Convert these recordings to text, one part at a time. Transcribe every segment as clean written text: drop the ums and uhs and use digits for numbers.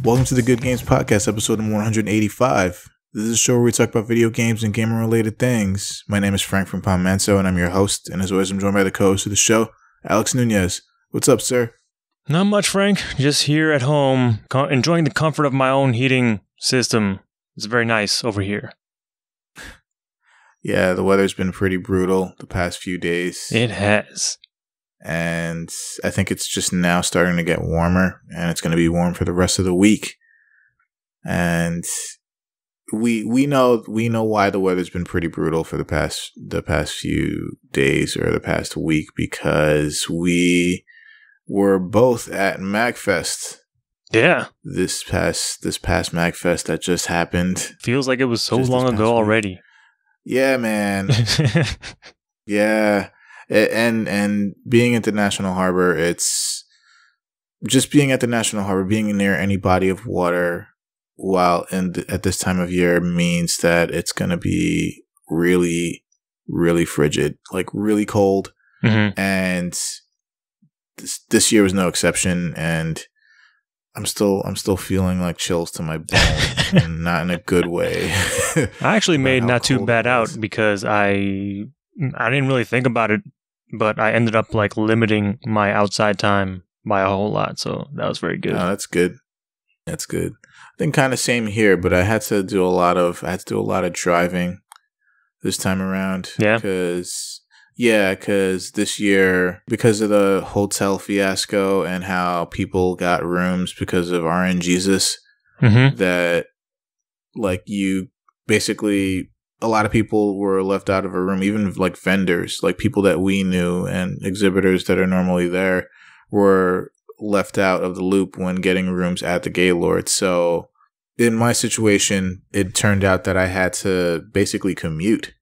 Welcome to the Good Games Podcast, episode number 185. This is a show where we talk about video games and gamer-related things. My name is Frank from Palm Manso, and I'm your host. And as always, I'm joined by the co-host of the show, Alex Nunez. What's up, sir? Not much, Frank. Just here at home, enjoying the comfort of my own heating system. It's very nice over here. Yeah, the weather's been pretty brutal the past few days. It has. And I think it's just now starting to get warmer, and it's going to be warm for the rest of the week. And we know why the weather's been pretty brutal for the past few days or the past week, because we were both at MAGFest. Yeah. This past MAGFest that just happened. Feels like it was so long ago already. Yeah, man. Yeah. And being at the National Harbor, it's just being at the National Harbor, being near any body of water while at this time of year means that it's going to be really, really frigid, like really cold. Mm-hmm. And this year was no exception. And I'm still feeling like chills to my bone, and not in a good way. I actually made not too bad out because I didn't really think about it, but I ended up like limiting my outside time by a whole lot, so that was very good. Oh, that's good. That's good. I think kind of same here, but I had to do a lot of driving this time around. Yeah. Because this year, because of the hotel fiasco and how people got rooms because of RNGesus, mm-hmm. that like you basically, a lot of people were left out of a room, even like vendors, like people that we knew and exhibitors that are normally there were left out of the loop when getting rooms at the Gaylord. So in my situation, it turned out that I had to basically commute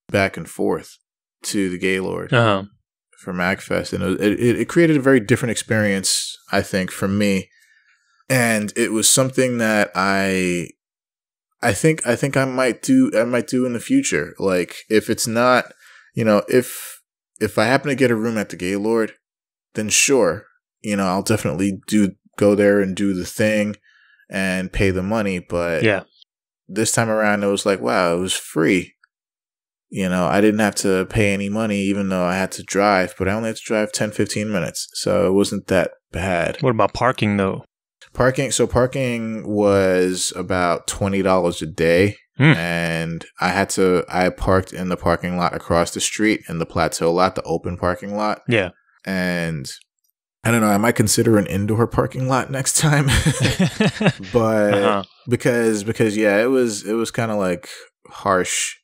back and forth to the Gaylord for MAGFest, and it created a very different experience, I think, for me. And it was something that I think I might do in the future. Like if it's not, if I happen to get a room at the Gaylord, then sure, I'll definitely go there and do the thing and pay the money. But yeah, this time around it was like, wow, it was free. I didn't have to pay any money, even though I had to drive, but I only had to drive 10, 15 minutes. So it wasn't that bad. What about parking, though? Parking was about $20 a day. And I parked in the parking lot across the street in the plateau lot, the open parking lot. Yeah. And I don't know, I might consider an indoor parking lot next time. But because yeah, it was kind of like harsh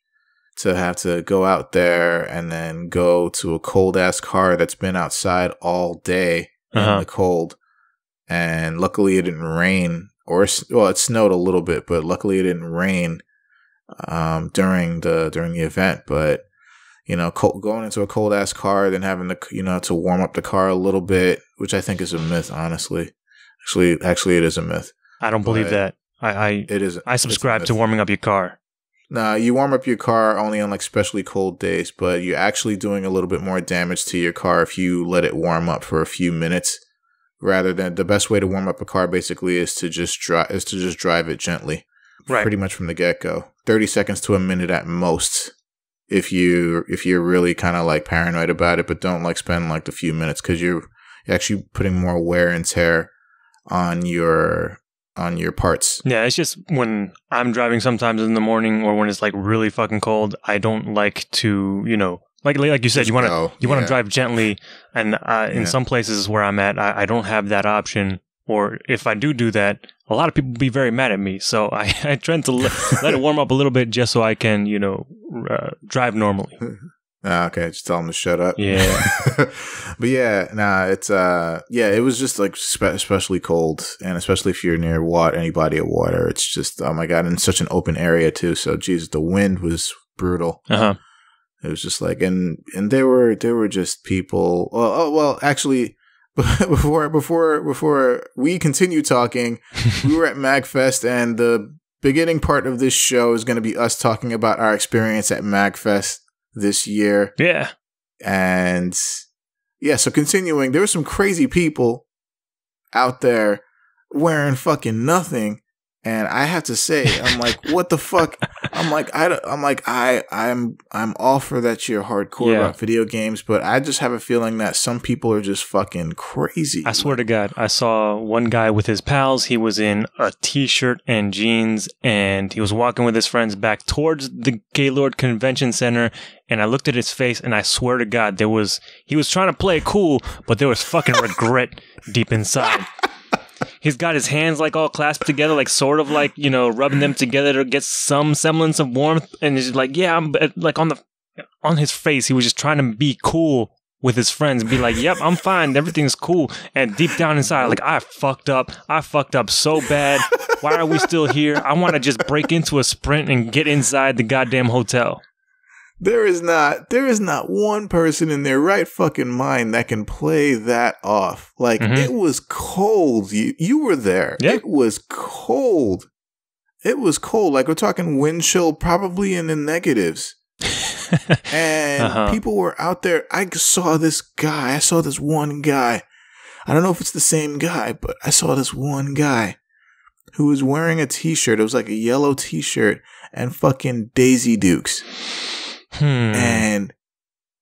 to have to go out there and then go to a cold ass car that's been outside all day in the cold. And luckily it didn't rain, it snowed a little bit, but luckily it didn't rain during the event. But going into a cold ass car, then having to to warm up the car a little bit, which I think is a myth, honestly. Actually, it is a myth. I don't believe that. It is. I subscribe to warming up your car. No, you warm up your car only on like especially cold days, but you're actually doing a little bit more damage to your car if you let it warm up for a few minutes. Rather than, the best way to warm up a car basically is to just drive it gently, right? Pretty much from the get go, 30 seconds to a minute at most. If you're really kind of like paranoid about it, but don't like spend like the few minutes, because you're actually putting more wear and tear on your parts. Yeah, it's just when I'm driving sometimes in the morning or when it's like really fucking cold, I don't like to, like you said, you want to drive gently, and in some places where I'm at, I don't have that option. Or if I do that, a lot of people be very mad at me. So I try to let it warm up a little bit just so I can, drive normally. Okay, just tell them to shut up. Yeah. But yeah, it's it was just like especially cold, and especially if you're near any body of water, it's just, oh my god, in such an open area too. So Jesus, the wind was brutal. It was just like, and there were just people. Well, actually, before we continue talking, we were at MAGFest, and the beginning part of this show is going to be us talking about our experience at MAGFest this year. Yeah. And yeah, so continuing, there were some crazy people out there wearing fucking nothing. And I have to say, I'm like, what the fuck? I'm all for that you're hardcore about video games, but I just have a feeling that some people are just fucking crazy. I swear to God, I saw one guy with his pals. He was in a t-shirt and jeans, and he was walking with his friends back towards the Gaylord Convention Center. And I looked at his face, and I swear to God, he was trying to play cool, but there was fucking regret deep inside. He's got his hands like all clasped together, like sort of like, you know, rubbing them together to get some semblance of warmth. And he's like, yeah, I'm like on his face. He was just trying to be cool with his friends and be like, yep, I'm fine. Everything's cool. And deep down inside, like, I fucked up so bad. Why are we still here? I want to just break into a sprint and get inside the goddamn hotel. There is not one person in their right fucking mind that can play that off. Like, it was cold. You were there. Yeah. It was cold. It was cold. Like, we're talking wind chill, probably in the negatives. And people were out there. I saw this one guy. I don't know if it's the same guy, but I saw this one guy who was wearing a t-shirt. It was like a yellow t-shirt and fucking Daisy Dukes. And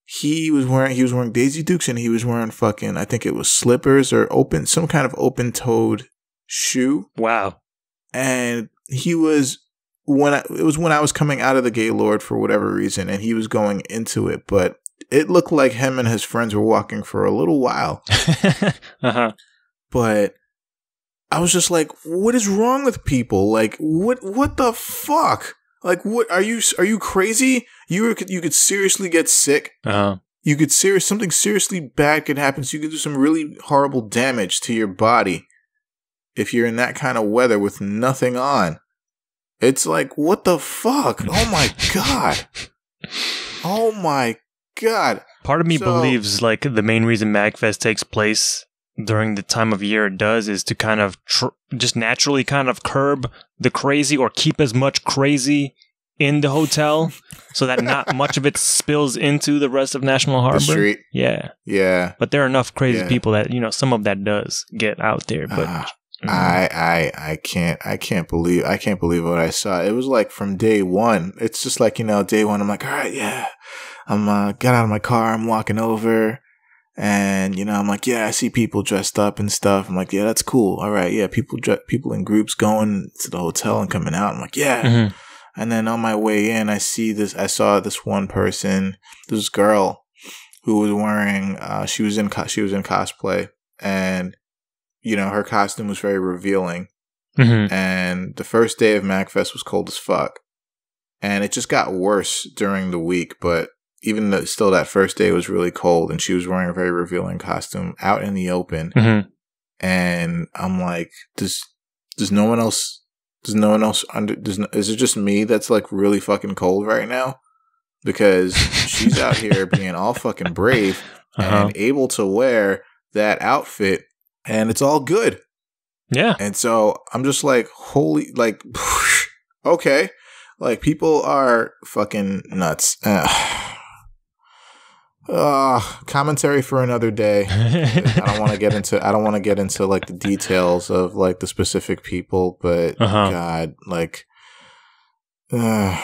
he was wearing Daisy Dukes, and he was wearing fucking, I think it was slippers or some kind of open-toed shoe. Wow. And he was when I was coming out of the Gaylord for whatever reason, and he was going into it, but it looked like him and his friends were walking for a little while. But I was just like, what is wrong with people? Like, what the fuck? Like, what are you crazy? You could seriously get sick. You could something seriously bad could happen. So you could do some really horrible damage to your body if you're in that kind of weather with nothing on. It's like, what the fuck? Oh my god! Oh my god! Part of me believes like the main reason MAGFest takes place during the time of year it does is to kind of just naturally kind of curb the crazy or keep as much crazy in the hotel so that not much of it spills into the rest of National Harbor. The street. Yeah. Yeah. But there are enough crazy people that, you know, some of that does get out there. But I can't believe what I saw. It was like from day one. It's just like, you know, day one, I'm like, all right, yeah. I'm got out of my car, I'm walking over. And, you know, I'm like, yeah, I see people dressed up and stuff. I'm like, yeah, that's cool. All right. Yeah. People in groups going to the hotel and coming out. I'm like, yeah. And then on my way in, I saw this one person, this girl who was wearing, she was in cosplay, and, you know, her costume was very revealing. And the first day of MAGFest was cold as fuck. And it just got worse during the week, but even though still that first day was really cold, and she was wearing a very revealing costume out in the open. And I'm like, does no one else is it just me that's like really fucking cold right now? Because she's out here being all fucking brave and able to wear that outfit, and it's all good. Yeah. And so I'm just like, holy, like, okay. Like, people are fucking nuts. Commentary for another day. I don't want to get into like the details of like the specific people, but God, like, in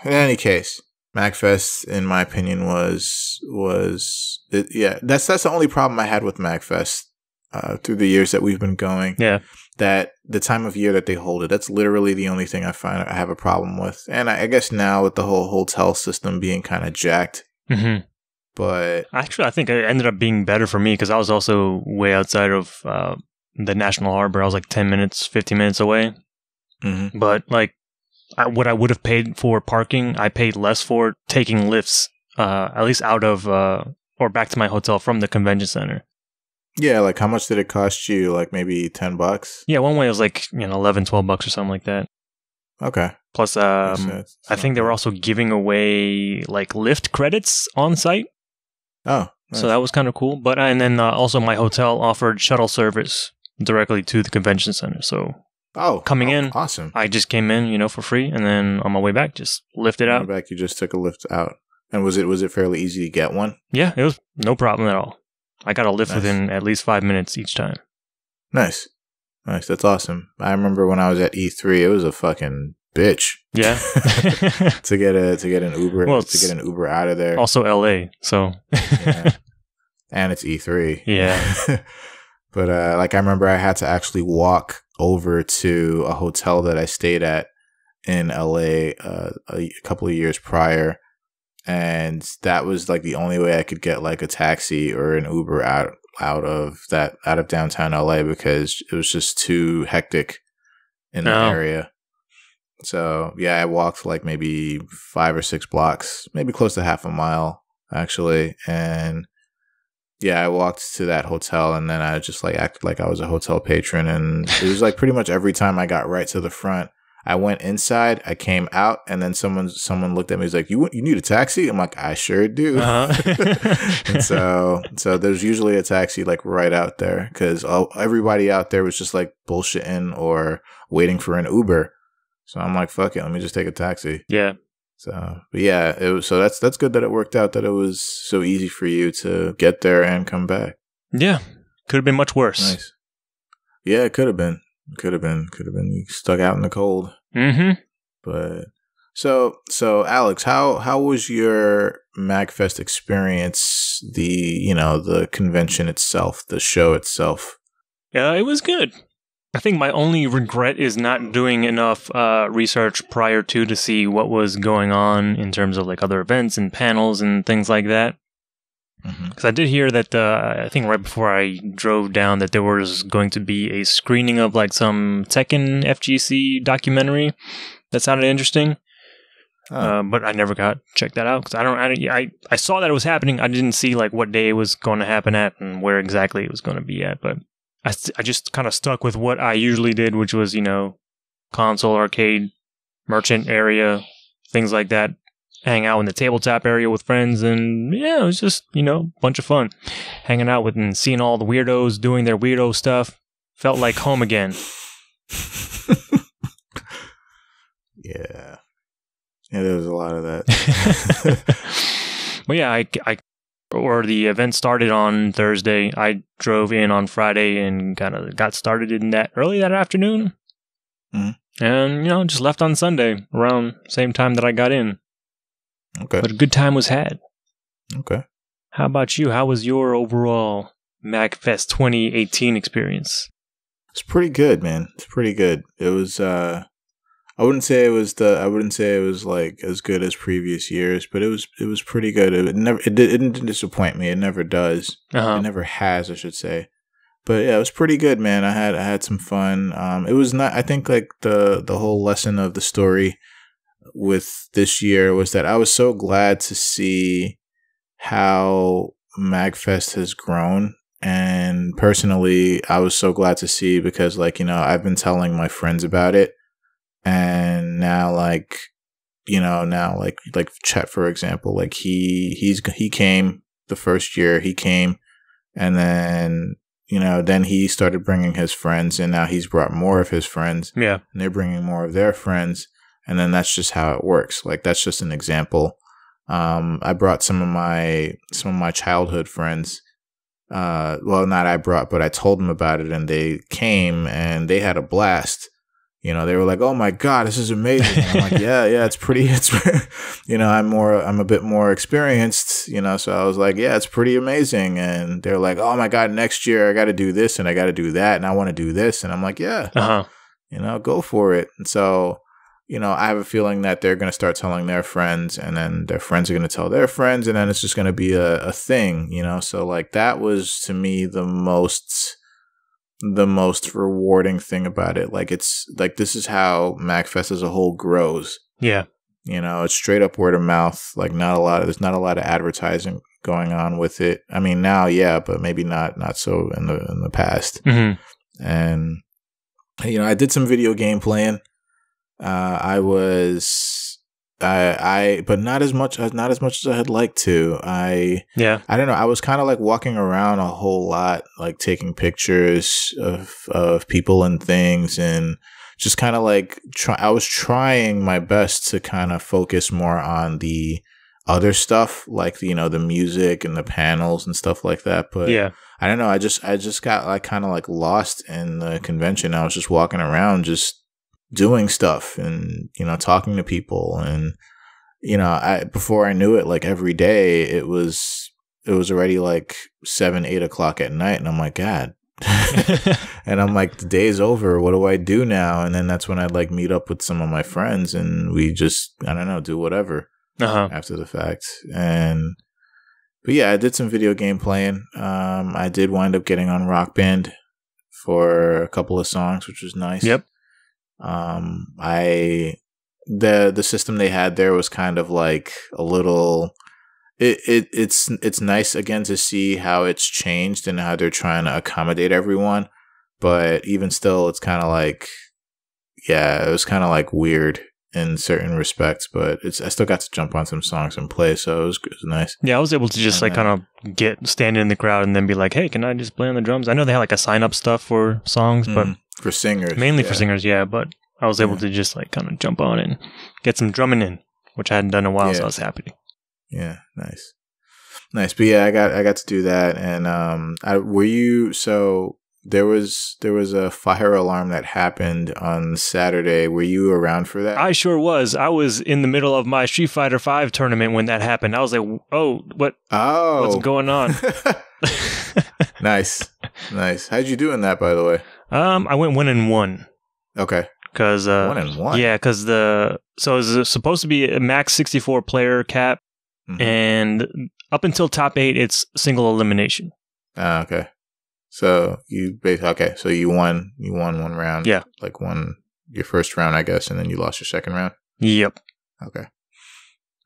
any case, MAGFest, in my opinion, was that's the only problem I had with MAGFest through the years that we've been going. Yeah, that the time of year that they hold it, that's literally the only thing I find I have a problem with. And I guess now with the whole hotel system being kind of jacked. But actually, I think it ended up being better for me because I was also way outside of the National Harbor. I was like 10 minutes, 15 minutes away. But like what I would have paid for parking, I paid less for taking lifts, at least out of or back to my hotel from the convention center. Yeah, like how much did it cost you? Like maybe $10? Yeah, one way it was like, you know, $11, $12 or something like that. Okay. Plus, I think they were also giving away like Lyft credits on site. Oh, nice. So that was kind of cool. But and then also my hotel offered shuttle service directly to the convention center. So coming in, awesome. I just came in, you know, for free, and then on my way back, just lifted out. Back, you just took a lift out, and was it fairly easy to get one? Yeah, it was no problem at all. I got a lift within at least 5 minutes each time. Nice. Nice. That's awesome. I remember when I was at E3, it was a fucking bitch. Yeah. to get an Uber out of there. Also LA, so yeah. And it's E3. Yeah. But like I remember I had to actually walk over to a hotel that I stayed at in LA a couple of years prior, and that was like the only way I could get like a taxi or an Uber out of downtown LA, because it was just too hectic in the area. So yeah, I walked like maybe 5 or 6 blocks, maybe close to half a mile actually, and yeah, I walked to that hotel, and then I just like acted like I was a hotel patron, and it was like pretty much every time I got right to the front, I went inside, I came out, and then someone looked at me, was like, "You need a taxi?" I'm like, "I sure do." And so there's usually a taxi like right out there, because everybody out there was just like bullshitting or waiting for an Uber. So I'm like, "Fuck it, let me just take a taxi." Yeah. So, but yeah, it was, so that's good that it worked out, that it was so easy for you to get there and come back. Yeah. Could have been much worse. Nice. Yeah, it could have been. You stuck out in the cold. Mm-hmm. But so Alex, how was your MAGFest experience? The convention itself, the show itself. Yeah, it was good. I think my only regret is not doing enough research prior to see what was going on in terms of like other events and panels and things like that. Because I did hear that I think right before I drove down that there was going to be a screening of like some Tekken FGC documentary that sounded interesting. But I never got to check that out because I saw that it was happening. I didn't see like what day it was going to happen at and where exactly it was going to be at, but I just kind of stuck with what I usually did, which was, console, arcade, merchant area, things like that. Hang out in the tabletop area with friends, and yeah, it was just, a bunch of fun. Hanging out with and seeing all the weirdos doing their weirdo stuff. Felt like home again. Yeah. Yeah, there was a lot of that. Well, yeah, the event started on Thursday. I drove in on Friday and kind of got started in early that afternoon. Mm-hmm. And, just left on Sunday around the same time that I got in. Okay. But a good time was had. Okay. How about you? How was your overall MAGFest 2018 experience? It's pretty good, man. It's pretty good. It was, I wouldn't say it was like as good as previous years, but it was pretty good. It didn't disappoint me. It never does. It never has, I should say. But yeah, it was pretty good, man. I had some fun. It was not, I think like the whole lesson of the story with this year was that I was so glad to see how MAGFest has grown. And personally, I was so glad to see because like, I've been telling my friends about it. And now, like Chet, for example, like he came the first year he came, and then then he started bringing his friends, and now he's brought more of his friends. Yeah, and they're bringing more of their friends, and then that's just how it works. Like that's just an example. I brought some of my childhood friends. Well, not I brought, but I told them about it, and they came and they had a blast. They were like, "Oh my God, this is amazing." And I'm like, yeah, I'm a bit more experienced, so I was like, yeah, it's pretty amazing. And they're like, "Oh my God, next year I got to do this and I got to do that. And I want to do this." And I'm like, yeah, go for it. And so, I have a feeling that they're going to start telling their friends, and then their friends are going to tell their friends. And then it's just going to be a thing, So like that was to me the most rewarding thing about it. Like it's like this is how MAGFest as a whole grows. Yeah. It's straight up word of mouth. Like there's not a lot of advertising going on with it. I mean now, yeah, but maybe not so in the past. Mm-hmm. And I did some video game playing. But not as much as I had liked to. I don't know. I was kind of like walking around a whole lot, like taking pictures of people and things, and just kind of like I was trying my best to kind of focus more on the other stuff, like, you know, the music and the panels and stuff like that. But yeah, I don't know. I just got like kind of like lost in the convention. I was just walking around, just doing stuff and, you know, talking to people. And, you know, before I knew it, like every day it was already like 7, 8 o'clock at night. And I'm like, God. And I'm like, the day's over. What do I do now? And then that's when I'd like meet up with some of my friends and we just, I don't know, do whatever after the fact. But yeah, I did some video game playing. I did wind up getting on Rock Band for a couple of songs, which was nice. Yep. The system they had there was kind of like a little. It's nice again to see how it's changed and how they're trying to accommodate everyone, but even still, it's kind of like, yeah, it was kind of like weird in certain respects. But I still got to jump on some songs and play, so it was nice. Yeah, I was able to just kind of stand in the crowd and then be like, hey, can I just play on the drums? I know they had like a sign up stuff for songs, but for singers, mainly for singers, yeah. But I was able to just like kind of jump on and get some drumming in, which I hadn't done in a while, so I was happy. Yeah, nice. But yeah, I got to do that. And so there was a fire alarm that happened on Saturday. Were you around for that? I sure was. I was in the middle of my Street Fighter V tournament when that happened. I was like, what's going on? Nice. How'd you do in that, by the way? I went 1-1. Okay. Cause 1-1. Yeah, because it was supposed to be a max 64 player cap. And up until top 8, it's single elimination. Okay. So you won one round. Yeah. Like won your first round, I guess, and then you lost your second round. Yep. Okay.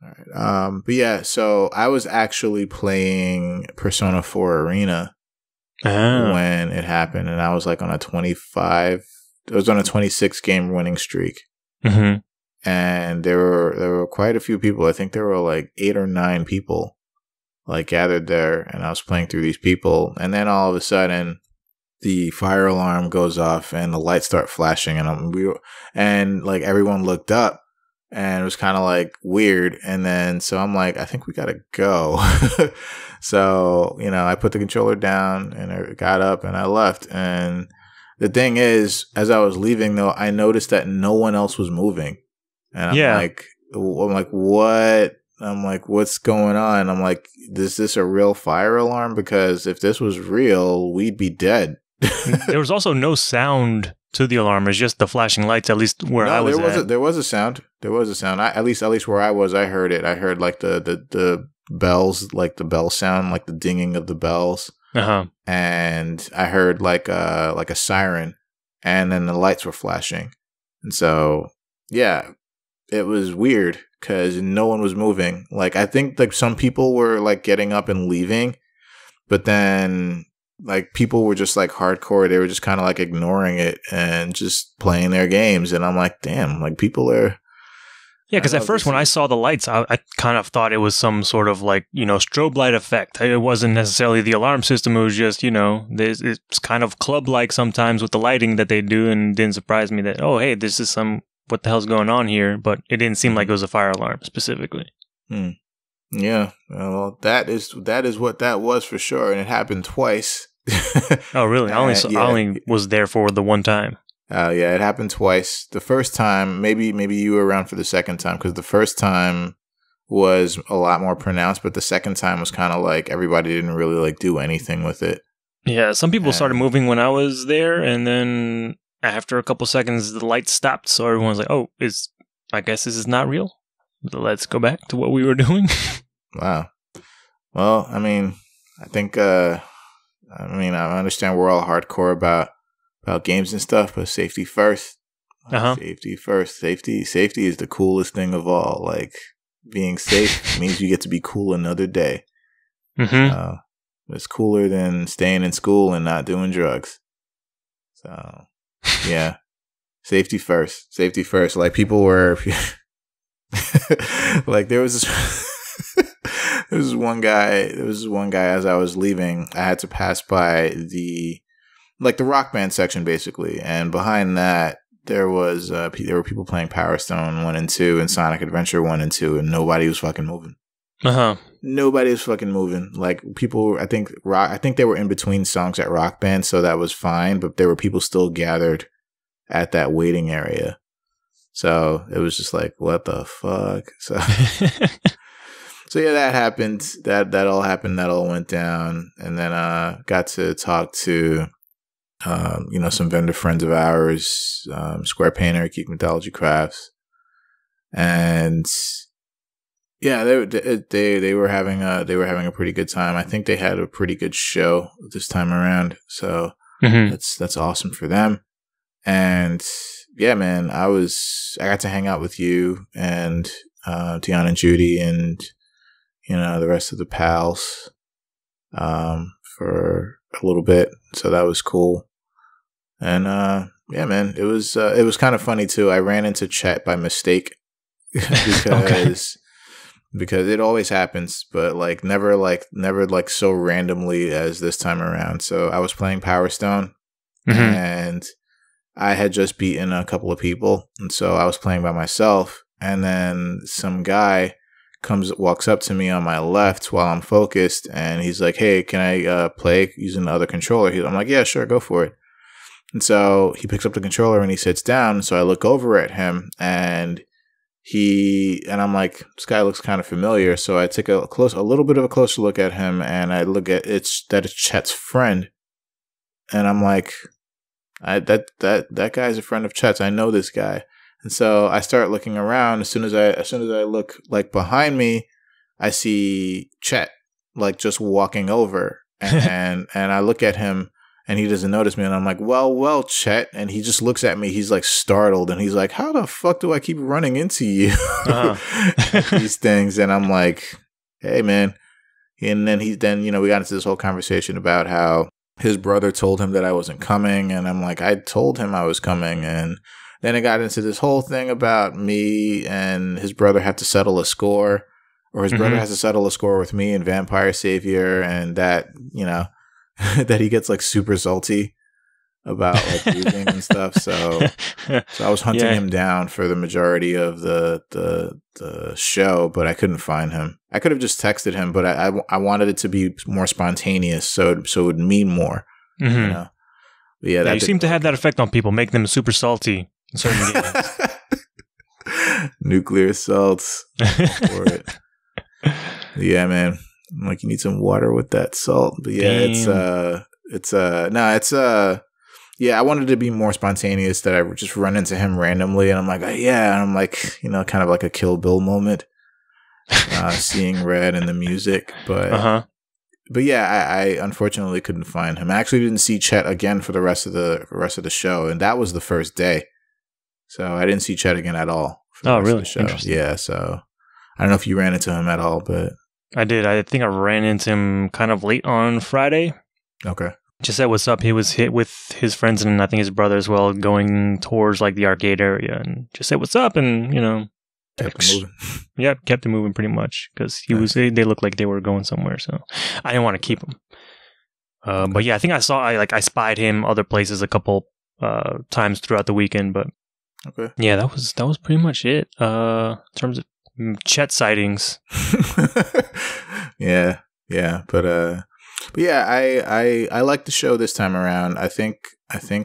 All right. But yeah, so I was actually playing Persona 4 Arena when it happened, and I was like on a 26 game winning streak. Mm-hmm. And there were quite a few people. I think there were like 8 or 9 people like gathered there, and I was playing through these people, and then all of a sudden the fire alarm goes off and the lights start flashing, and like everyone looked up, and it was kind of like weird. And then so I'm like, I think we gotta go. So, you know, I put the controller down and I got up and I left. And the thing is, as I was leaving though, I noticed that no one else was moving. And I'm like, what? I'm like, what's going on? I'm like, is this a real fire alarm? Because if this was real, we'd be dead. There was also no sound to the alarm. It's just the flashing lights, at least where I was at. There was a sound. At least where I was, I heard it. I heard like the bells, like the bell sound, like the dinging of the bells. And I heard like a siren, and then the lights were flashing. And so, yeah. It was weird because no one was moving. Like, I think like some people were like getting up and leaving, but then like people were just like hardcore. They were just kind of like ignoring it and just playing their games. And I'm like, damn, like people are. Yeah, because at first when I saw the lights, I kind of thought it was some sort of like, you know, strobe light effect. It wasn't necessarily the alarm system. It was just, you know, it's kind of club-like sometimes with the lighting that they do, and it didn't surprise me that, oh, hey, this is what the hell's going on here? But it didn't seem like it was a fire alarm specifically. Yeah, well, that is what that was for sure, and it happened twice. Oh, really? I only was there for the one time. Yeah, it happened twice. The first time, maybe you were around for the second time, because the first time was a lot more pronounced, but the second time was kind of like everybody didn't really like do anything with it. Yeah, some people started moving when I was there, and then after a couple seconds, the lights stopped, so everyone was like, oh, I guess this is not real. Let's go back to what we were doing. Wow. Well, I mean, I think, I understand we're all hardcore about games and stuff, but safety first. Safety first. Safety is the coolest thing of all. Like, being safe means you get to be cool another day. It's cooler than staying in school and not doing drugs. So, yeah. Safety first. Like, people were like, there was this one guy as I was leaving, I had to pass by the Rock Band section basically, and behind that there were people playing Power Stone 1 and 2 and Sonic Adventure 1 and 2, and nobody was fucking moving. Nobody was fucking moving. Like people, I think they were in between songs at Rock Band, so that was fine. But there were people still gathered at that waiting area, so it was just like, what the fuck? So, so yeah, that happened. That all happened. That all went down, and then got to talk to some vendor friends of ours, Square Painter, Geek Mythology Crafts, and. Yeah, they were having a pretty good time. I think they had a pretty good show this time around, so that's awesome for them. And yeah, man, I got to hang out with you and Deanna and Judy and the rest of the pals for a little bit, so that was cool. And yeah, man, it was kind of funny too. I ran into Chet by mistake because. Because it always happens, but never so randomly as this time around. So I was playing Power Stone, and I had just beaten a couple of people, and so I was playing by myself. And then some guy walks up to me on my left while I'm focused, and he's like, "Hey, can I play using the other controller?" I'm like, "Yeah, sure, go for it." And so he picks up the controller and he sits down. So I look over at him and. I'm like, this guy looks kind of familiar. So I take a little bit of a closer look at him, and I look at it's Chet's friend, and I'm like, that guy's a friend of Chet's. I know this guy, and so I start looking around. As soon as I look behind me, I see Chet just walking over, and I look at him. And he doesn't notice me. And I'm like, well, Chet. And he just looks at me. He's startled. And he's like, how the fuck do I keep running into you? These things. And I'm like, hey, man. And then we got into this whole conversation about how his brother told him that I wasn't coming. And I'm like, I told him I was coming. And then it got into this whole thing about me and his brother have to settle a score. Or his brother has to settle a score with me and Vampire Savior. And that, that he gets super salty about losing and stuff. So I was hunting him down for the majority of the show, but I couldn't find him. I could have just texted him, but I wanted it to be more spontaneous, so it would mean more. But yeah, you seem to have that effect on people, make them super salty in certain games. Nuclear assaults for it. Yeah, man. I'm like, you need some water with that salt. But yeah, I wanted to be more spontaneous, that I would just run into him randomly. And I'm like, yeah. And I'm like, kind of like a Kill Bill moment, seeing red and the music. But yeah, I unfortunately couldn't find him. I actually didn't see Chet again for the rest of the show. And that was the first day. So I didn't see Chet again at all. Oh, really? Interesting. Yeah. So I don't know if you ran into him at all, but. I did. I think I ran into him kind of late on Friday. Okay. Just said what's up. He was hit with his friends and I think his brother as well, going towards the arcade area, and just said what's up, and kept him moving. Yeah, kept him moving pretty much because they looked like they were going somewhere. So I didn't want to keep him. But yeah, I think I spied him other places a couple times throughout the weekend. But okay, yeah, that was pretty much it in terms of Chet sightings. yeah, but yeah, I like the show this time around. I think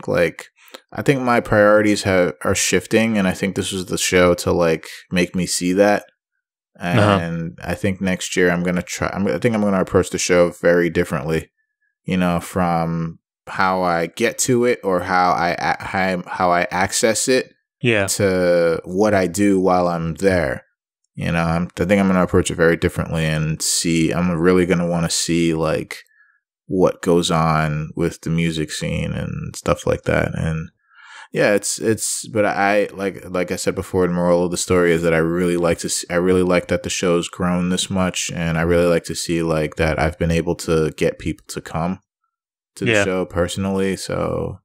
my priorities are shifting, and I think this was the show to make me see that. And I think next year I'm gonna approach the show very differently. From how I get to it or how I access it. Yeah. To what I do while I'm there. I think I'm going to approach it very differently and see. I'm really going to want to see what goes on with the music scene and stuff like that. And yeah, but I like I said before, the moral of the story is that I really like that the show's grown this much, and I really like to see that I've been able to get people to come to the show personally. So,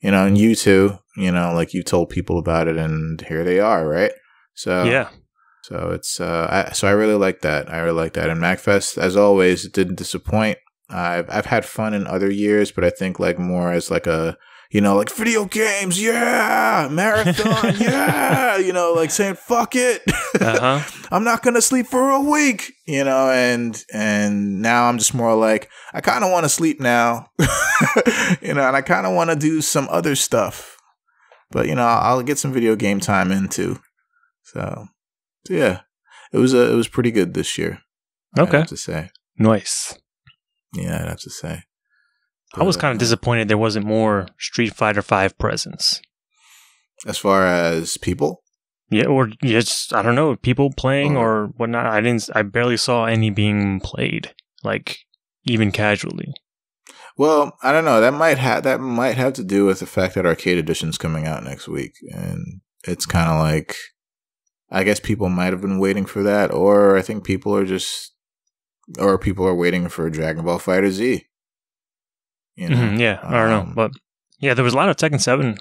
and you too, you told people about it, and here they are, right? So yeah. So it's I really like that. And MAGFest, as always, it didn't disappoint. I've had fun in other years, but I think more as a like video games, yeah, marathon, yeah, like saying fuck it, I'm not gonna sleep for a week, and now I'm just more like I kind of want to sleep now, and I kind of want to do some other stuff, but I'll get some video game time in too. So yeah, it was pretty good this year. Okay, I have to say, nice. Yeah, I'd have to say. I was kind of disappointed there wasn't more Street Fighter V presence. As far as people? Yeah, or just, I don't know, people playing or whatnot. I barely saw any being played, like, even casually. Well, I don't know. That might have to do with the fact that Arcade Edition's coming out next week. And it's kind of like, I guess people might have been waiting for that, or I think people are waiting for Dragon Ball Fighter Z. Yeah, I don't know. But yeah, there was a lot of Tekken 7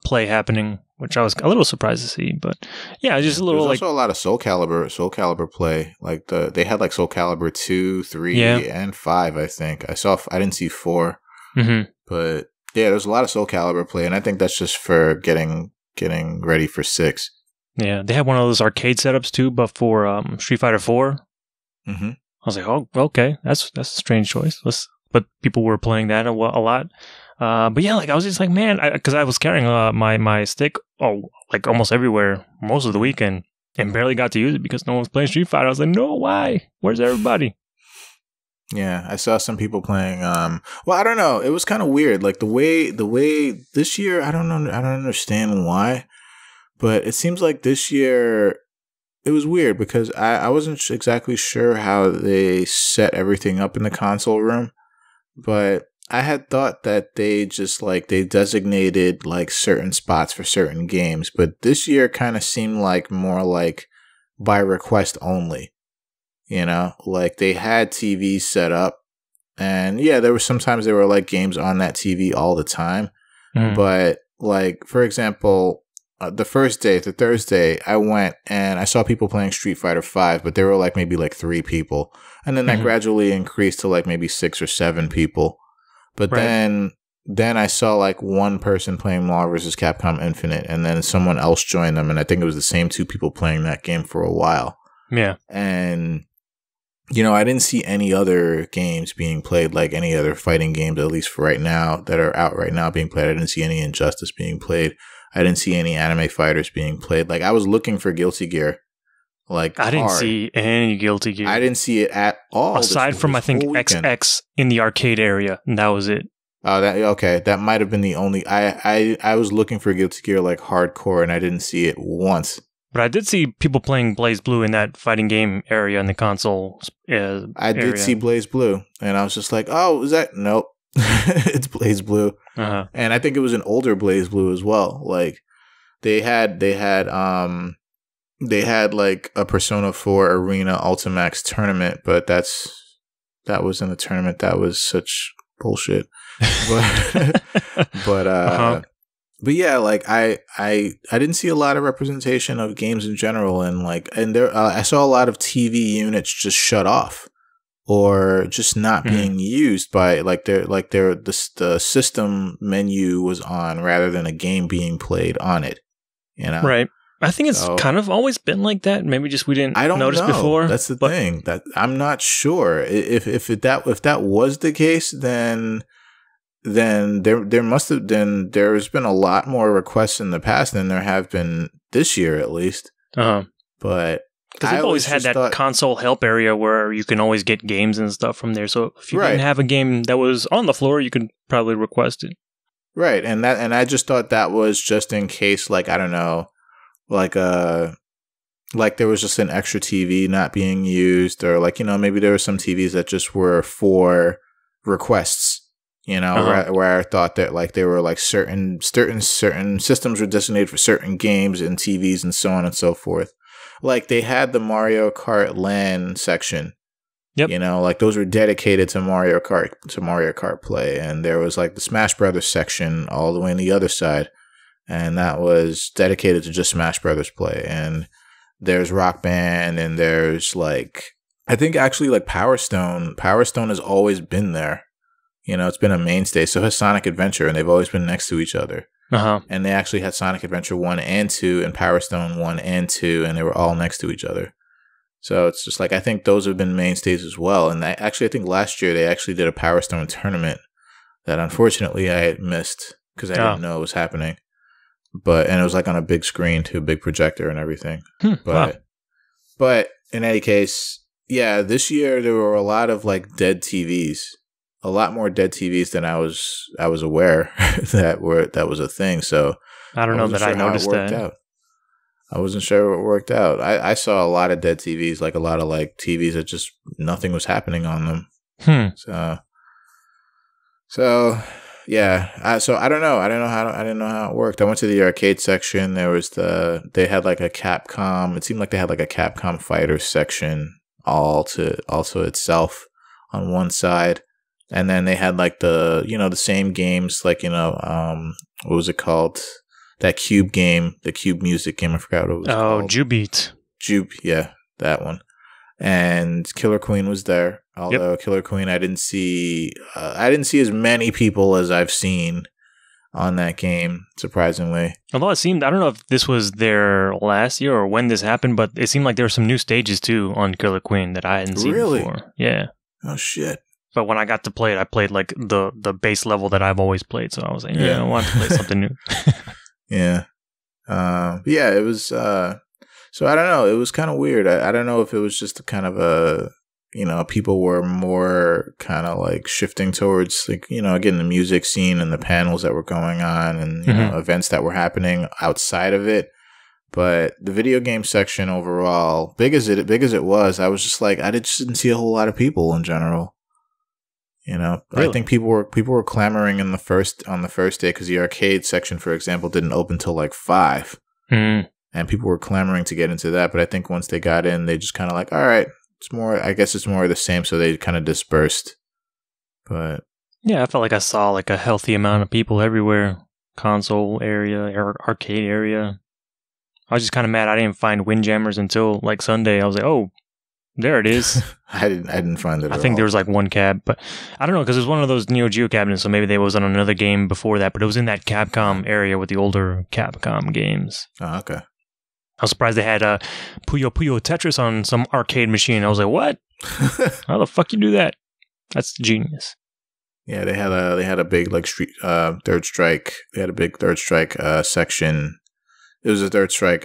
play happening, which I was a little surprised to see. But yeah, just a little There's also a lot of Soul Calibur play. Like they had like Soul Calibur 2, 3, and 5, I think. I didn't see 4. But yeah, there's a lot of Soul Calibur play, and I think that's just for getting ready for 6. Yeah, they had one of those arcade setups too, but for Street Fighter 4. I was like, oh, okay, that's a strange choice. But people were playing that a lot. But yeah, like I was just like, man, because I was carrying my stick like almost everywhere most of the weekend and barely got to use it because no one was playing Street Fighter. I was like, no, why? Where's everybody? Yeah, I saw some people playing. Well, I don't know. It was kind of weird. Like the way this year, I don't know. I don't understand why, but it seems like this year it was weird because I wasn't exactly sure how they set everything up in the console room. But I had thought that they just they designated like certain spots for certain games. But this year kind of seemed like more like by request only, like they had TVs set up. And yeah, there were like games on that TV all the time. But like, for example, the first day, the Thursday, I went and I saw people playing Street Fighter V, but there were like maybe like 3 people. And then that gradually increased to like maybe 6 or 7 people. But then I saw like one person playing Marvel vs. Capcom Infinite, and then someone else joined them. And I think it was the same 2 people playing that game for a while. Yeah. And, I didn't see any other games being played, like any other fighting games, at least for right now, that are out right now being played. I didn't see any Injustice being played. I didn't see any anime fighters being played. Like, I was looking for Guilty Gear. Like, I didn't see any Guilty Gear. I didn't see it at all. Aside from, I think, XX in the arcade area, and that was it. Oh, okay. That might have been the only... I was looking for Guilty Gear, like, hardcore, and I didn't see it once. But I did see people playing Blaze Blue in that fighting game area in the console I did see Blaze Blue, and I was just like, oh, is that... Nope. It's Blaze Blue. And I think it was an older Blaze Blue as well. Like, they had like a Persona 4 Arena Ultimax tournament, but that wasn't a tournament. That was such bullshit. But yeah, like I didn't see a lot of representation of games in general, and there I saw a lot of TV units just shut off or just not being used by the system menu was on rather than a game being played on it. Right. I think it's kind of always been like that. Maybe just we didn't notice before. That's the thing. That I'm not sure. If that was the case, then there must have been there's been a lot more requests in the past than there have been this year, at least. But because they've always had that console help area where you can always get games and stuff from there. So if you didn't have a game that was on the floor, you could probably request it. Right, and I just thought that was just in case, like, I don't know, like there was just an extra TV not being used, or like, maybe there were some TVs that just were for requests, where I thought that like they were like certain systems were designated for certain games and TVs and so on and so forth. Like they had the Mario Kart LAN section. Yep. Like those were dedicated to Mario Kart play, and there was like the Smash Brothers section all the way on the other side, and that was dedicated to just Smash Brothers play. And there's Rock Band, and there's like I think actually like Power Stone has always been there. it's been a mainstay. So has Sonic Adventure, and they've always been next to each other. And they actually had Sonic Adventure 1 and 2 and Power Stone 1 and 2, and they were all next to each other. So it's just like, I think those have been mainstays as well. And I think last year they actually did a Power Stone tournament that unfortunately I had missed because I didn't know it was happening. And it was like on a big screen too, a big projector and everything. But in any case, yeah, this year there were a lot of like dead TVs, a lot more dead TVs than I was aware that was a thing. So I don't know that I noticed that. I wasn't sure it worked out. I saw a lot of dead TVs, like a lot of like TVs that just nothing was happening on them. So yeah. So I don't know. I didn't know how it worked. I went to the arcade section. They had like a Capcom. It seemed like they had like a Capcom Fighters section also itself on one side. And then they had like the same games, like, what was it called? That Cube game, the Cube music game. I forgot what it was called. Oh, Jubeat. Yeah, that one. And Killer Queen was there. Although Killer Queen, I didn't see as many people as I've seen on that game, surprisingly. Although it seemed, I don't know if this was their last year or when this happened, but it seemed like there were some new stages too on Killer Queen that I hadn't seen before. Yeah. Oh shit. But when I got to play it, I played like the base level that I've always played. So I was like, I want to play something new. Yeah. It was, so I don't know. It was kind of weird. I don't know if it was just kind of people were more kind of like shifting towards like, again, the music scene and the panels that were going on and, events that were happening outside of it. But the video game section overall, big as it was, I was just like, I just didn't see a whole lot of people in general. Really? I think people were clamoring on the first day because the arcade section, for example, didn't open till like 5. And people were clamoring to get into that. But I think once they got in, they just kind of like, all right, I guess it's more of the same. So they kind of dispersed. But yeah, I felt like I saw like a healthy amount of people everywhere. Console area, arcade area. I was just kind of mad I didn't find Windjammers until like Sunday. I was like, oh, there it is. I didn't find it. I think there was like one cab, but I don't know because it was one of those Neo Geo cabinets, so maybe they was on another game before that. But it was in that Capcom area with the older Capcom games. Oh, okay. I was surprised they had Puyo Puyo Tetris on some arcade machine. I was like, what? How the fuck you do that? That's genius. Yeah, they had a big like Third Strike. They had a big Third Strike section. It was a Third Strike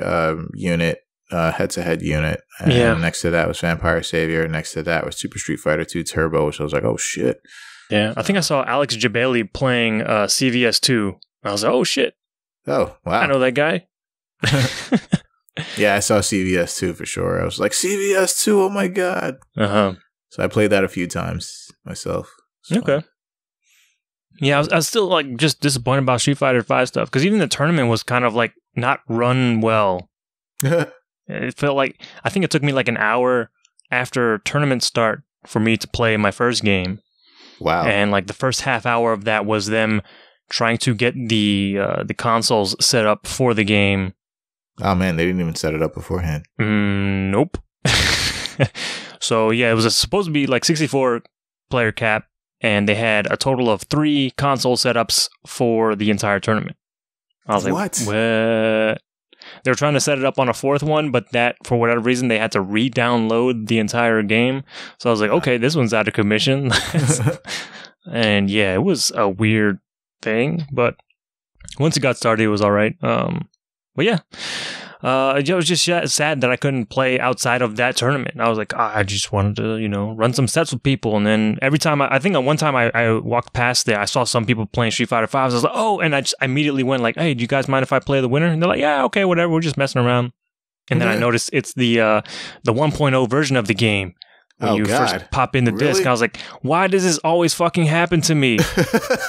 unit. Head-to-head unit. And next to that was Vampire Savior. Next to that was Super Street Fighter 2 Turbo, which I was like, oh, shit. Yeah, I think I saw Alex Jabali playing CVS 2. I was like, oh, shit. Oh, wow. I know that guy. Yeah, I saw CVS 2 for sure. I was like, CVS 2, oh my God. Uh-huh. So I played that a few times myself. Okay. Yeah, I was still like just disappointed about Street Fighter 5 stuff because even the tournament was kind of like not run well. It felt like, I think it took me like an hour after tournament start for me to play my first game. Wow. And like the first half hour of that was them trying to get the consoles set up for the game. Oh man, they didn't even set it up beforehand. Nope. So yeah, it was supposed to be like 64 player cap, and they had a total of 3 console setups for the entire tournament. I was like, what? They were trying to set it up on a 4th one, but that, for whatever reason, they had to re-download the entire game. So I was like, okay, this one's out of commission. And yeah, it was a weird thing, but once it got started, it was all right. But yeah, it was just sad that I couldn't play outside of that tournament. I was like, I just wanted to, run some sets with people. And then every time, I think at one time I walked past there, I saw some people playing Street Fighter 5. I was like, oh, and I just immediately went like, hey, do you guys mind if I play the winner? And they're like, yeah, okay, whatever. We're just messing around. And then I noticed it's the 1.0 version of the game. When you first pop in the disc, I was like, why does this always fucking happen to me?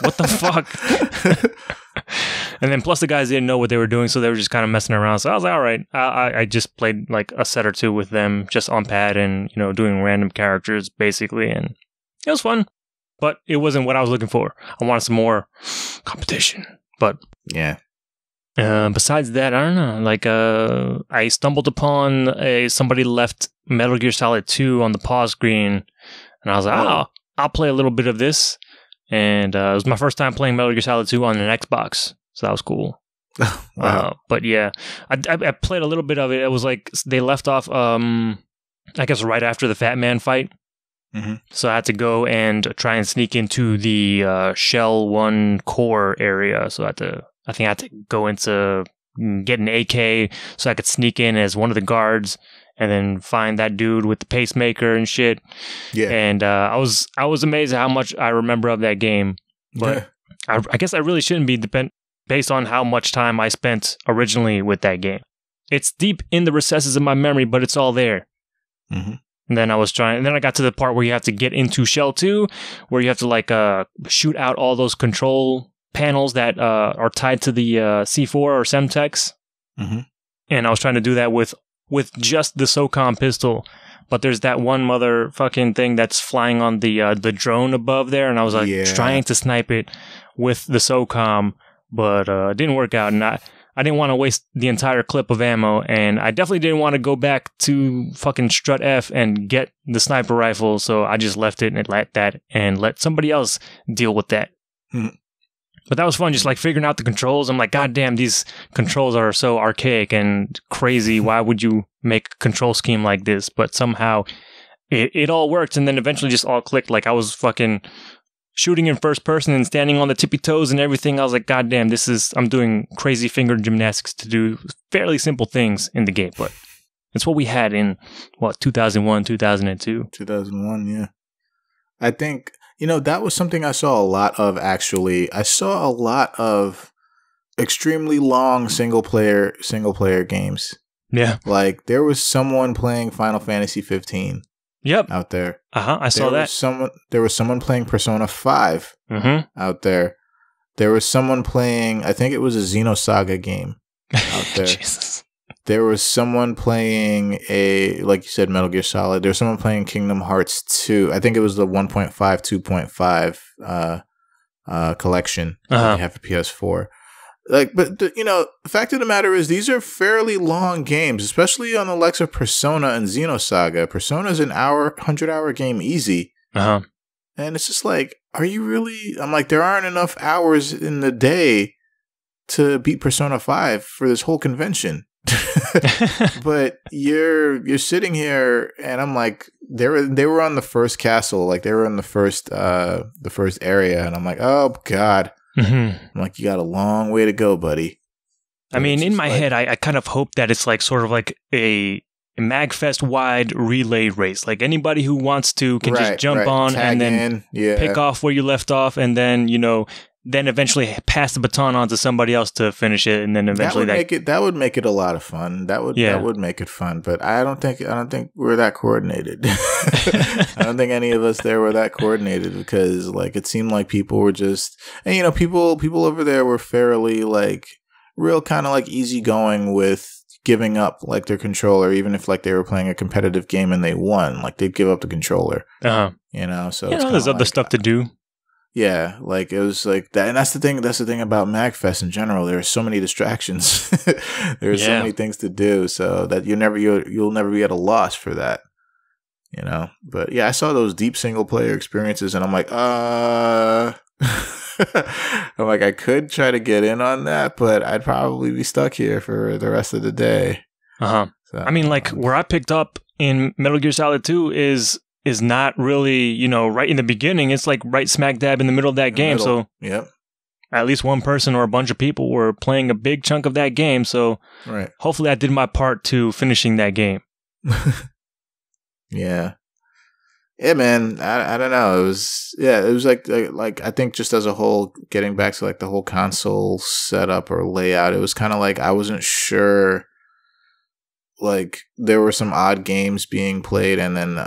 What the fuck? And then plus the guys didn't know what they were doing, so they were just kind of messing around. So I was like, all right. I just played like a set or two with them just on pad and, doing random characters basically. And it was fun, but it wasn't what I was looking for. I wanted some more competition, but yeah. Besides that, I don't know. Like, I stumbled upon somebody left Metal Gear Solid 2 on the pause screen, and I was like, I'll play a little bit of this. and it was my first time playing Metal Gear Solid 2 on an Xbox, so that was cool. Wow. But yeah, I played a little bit of it. It was like they left off, I guess, right after the Fat Man fight. Mm-hmm. So I had to go and try and sneak into the Shell 1 core area. So I think I had to go into get an AK so I could sneak in as one of the guards and then find that dude with the pacemaker and shit. Yeah. And I was amazed at how much I remember of that game. But I guess I really shouldn't be based on how much time I spent originally with that game. It's deep in the recesses of my memory, but it's all there. Mm-hmm. And then I got to the part where you have to get into Shell 2, where you have to like shoot out all those control panels that are tied to the C4 or Semtex. Mm-hmm. And I was trying to do that with just the SOCOM pistol. But there's that one motherfucking thing that's flying on the drone above there, and I was like trying to snipe it with the SOCOM, but it didn't work out, and I didn't want to waste the entire clip of ammo, and I definitely didn't want to go back to fucking Strut F and get the sniper rifle, so I just left it and let somebody else deal with that. But that was fun, just like figuring out the controls. I'm like, God damn, these controls are so archaic and crazy. Why would you make a control scheme like this? But somehow it all worked, and then eventually just all clicked. Like I was fucking shooting in first person and standing on the tippy toes and everything. I was like, God damn, I'm doing crazy finger gymnastics to do fairly simple things in the game. But it's what we had in, 2001, 2002? 2001, yeah. I think, that was something I saw a lot of, actually. I saw a lot of extremely long single player games. Yeah. Like, there was someone playing Final Fantasy 15. Yep. Out there. I saw that. There was someone playing Persona 5 out there. There was someone playing, I think it was a Xenosaga game out there. Jesus. There was someone playing like you said, Metal Gear Solid. There was someone playing Kingdom Hearts 2. I think it was the 1.5, 2.5 collection that you have for PS4. Like, but the fact of the matter is, these are fairly long games, especially on the likes of Persona and Xenosaga. Persona's an 100-hour game easy, and it's just like, are you really? I'm like, there aren't enough hours in the day to beat Persona 5 for this whole convention. But you're sitting here, and I'm like, they were on the first castle, like they were in the first area, and I'm like, oh god. I'm like, you got a long way to go, buddy. I mean, in my head, I kind of hope that it's like sort of like a MAGFest wide relay race. Like anybody who wants to can just jump on and then pick off where you left off, and then then eventually pass the baton on to somebody else to finish it, and then eventually that would make it a lot of fun. That would make it fun. But I don't think we're that coordinated. I don't think any of us there were that coordinated, because like it seemed like people were just, and people over there were fairly like real kind of like easygoing with giving up like their controller, even if like they were playing a competitive game and they won, like they'd give up the controller. So there's other stuff to do. Yeah, like it was like that, and that's the thing about MAGFest in general. There are so many distractions. There are so many things to do, so that you'll never be at a loss for that. But yeah, I saw those deep single player experiences, and I'm like, I could try to get in on that, but I'd probably be stuck here for the rest of the day. So, I mean, like where I picked up in Metal Gear Solid 2 is not really, right in the beginning. It's like right smack dab in the middle of that game. So at least one person or a bunch of people were playing a big chunk of that game. So hopefully I did my part to finishing that game. Yeah, man. I don't know. It was like I think just as a whole, getting back to like the whole console setup or layout, it was kind of like I wasn't sure. Like there were some odd games being played, and then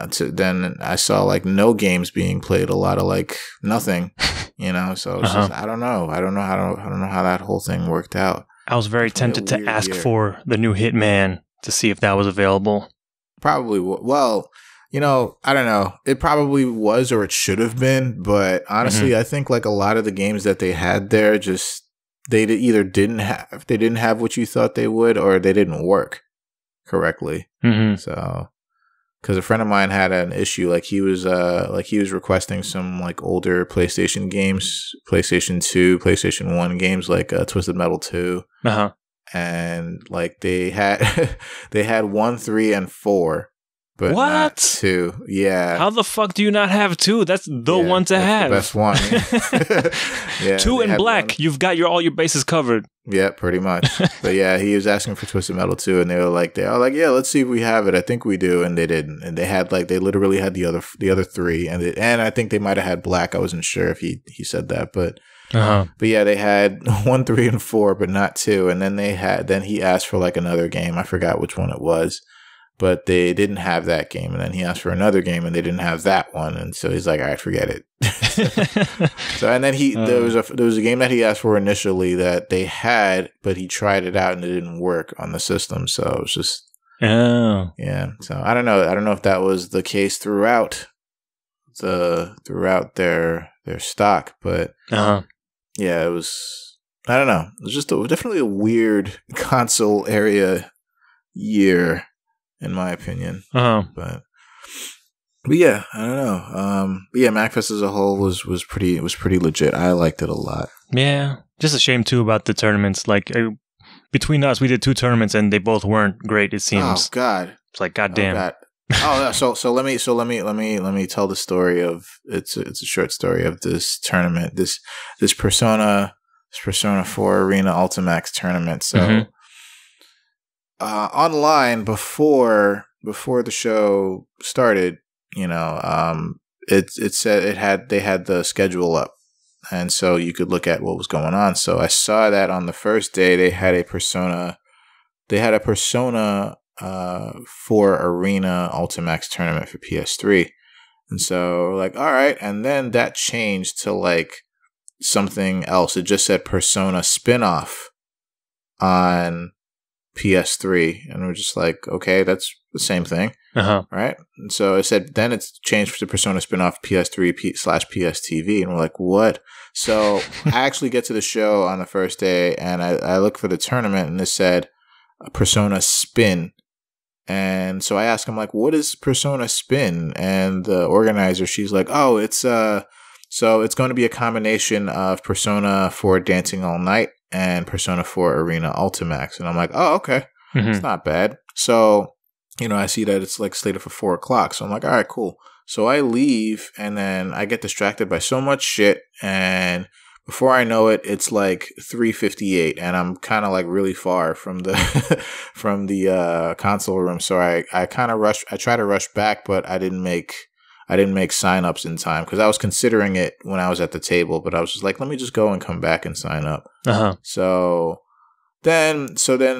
I saw like no games being played. A lot of like nothing, So it's just, I don't know how that whole thing worked out. I was very tempted to ask for the new Hitman to see if that was available. Probably. Well, I don't know. It probably was, or it should have been. But honestly, I think like a lot of the games that they had there, just they either didn't have what you thought they would, or they didn't work correctly. So because a friend of mine had an issue. Like he was requesting some like older PlayStation games, PlayStation 2, PlayStation 1 games like Twisted Metal 2. Uh-huh. And like they had 1, 3, and 4. But what? Not 2. Yeah. How the fuck do you not have 2? That's the one to have. The best one. Yeah. 2 in black. 1. You've got all your bases covered. Yeah, pretty much. But yeah, he was asking for Twisted Metal 2, and they were like, yeah, let's see if we have it. I think we do, and they didn't. And they had they literally had the other 3, and I think they might have had black. I wasn't sure if he said that, but. Uh-huh. But yeah, they had 1, 3, and 4, but not 2. And then he asked for like another game. I forgot which one it was. But they didn't have that game, and then he asked for another game, and they didn't have that one, and so he's like, "All right, forget it." So, and then there was a game that he asked for initially that they had, but he tried it out and it didn't work on the system. So it was just, yeah. So I don't know if that was the case throughout their stock, but yeah, it was. I don't know. It was just definitely a weird console area year. In my opinion, but yeah, I don't know. But yeah, MAGFest as a whole was pretty legit. I liked it a lot. Yeah, just a shame too about the tournaments. Like between us, we did 2 tournaments and they both weren't great. It seems. Oh God! It's like goddamn. Oh, so let me tell the story of it's a short story of this tournament. This Persona 4 Arena Ultimax tournament. So. Mm-hmm. Online before the show started, it said they had the schedule up, and so you could look at what was going on. So I saw that on the first day they had a Persona 4 Arena Ultimax tournament for PS3, and so like all right, and then that changed to like something else. It just said Persona spinoff on PS3, and we're just like, okay, that's the same thing, right? And so I said, then it's changed to Persona spinoff PS3/PS TV, and we're like, what? So I actually get to the show on the first day, and I look for the tournament, and it said Persona Spin, and so I asked him like, what is Persona Spin? And the organizer, she's like, oh, it's so it's going to be a combination of Persona 4 Dancing All Night and Persona 4 Arena Ultimax. And I'm like, oh, okay. Mm-hmm. It's not bad. So, I see that it's like slated for 4 o'clock. So I'm like, all right, cool. So I leave, and then I get distracted by so much shit. And before I know it, it's like 3:58, and I'm kind of like really far from the console room. So I kind of rush. I try to rush back, but I didn't make sign-ups in time because I was considering it when I was at the table, but I was just like, let me just go and come back and sign up. So then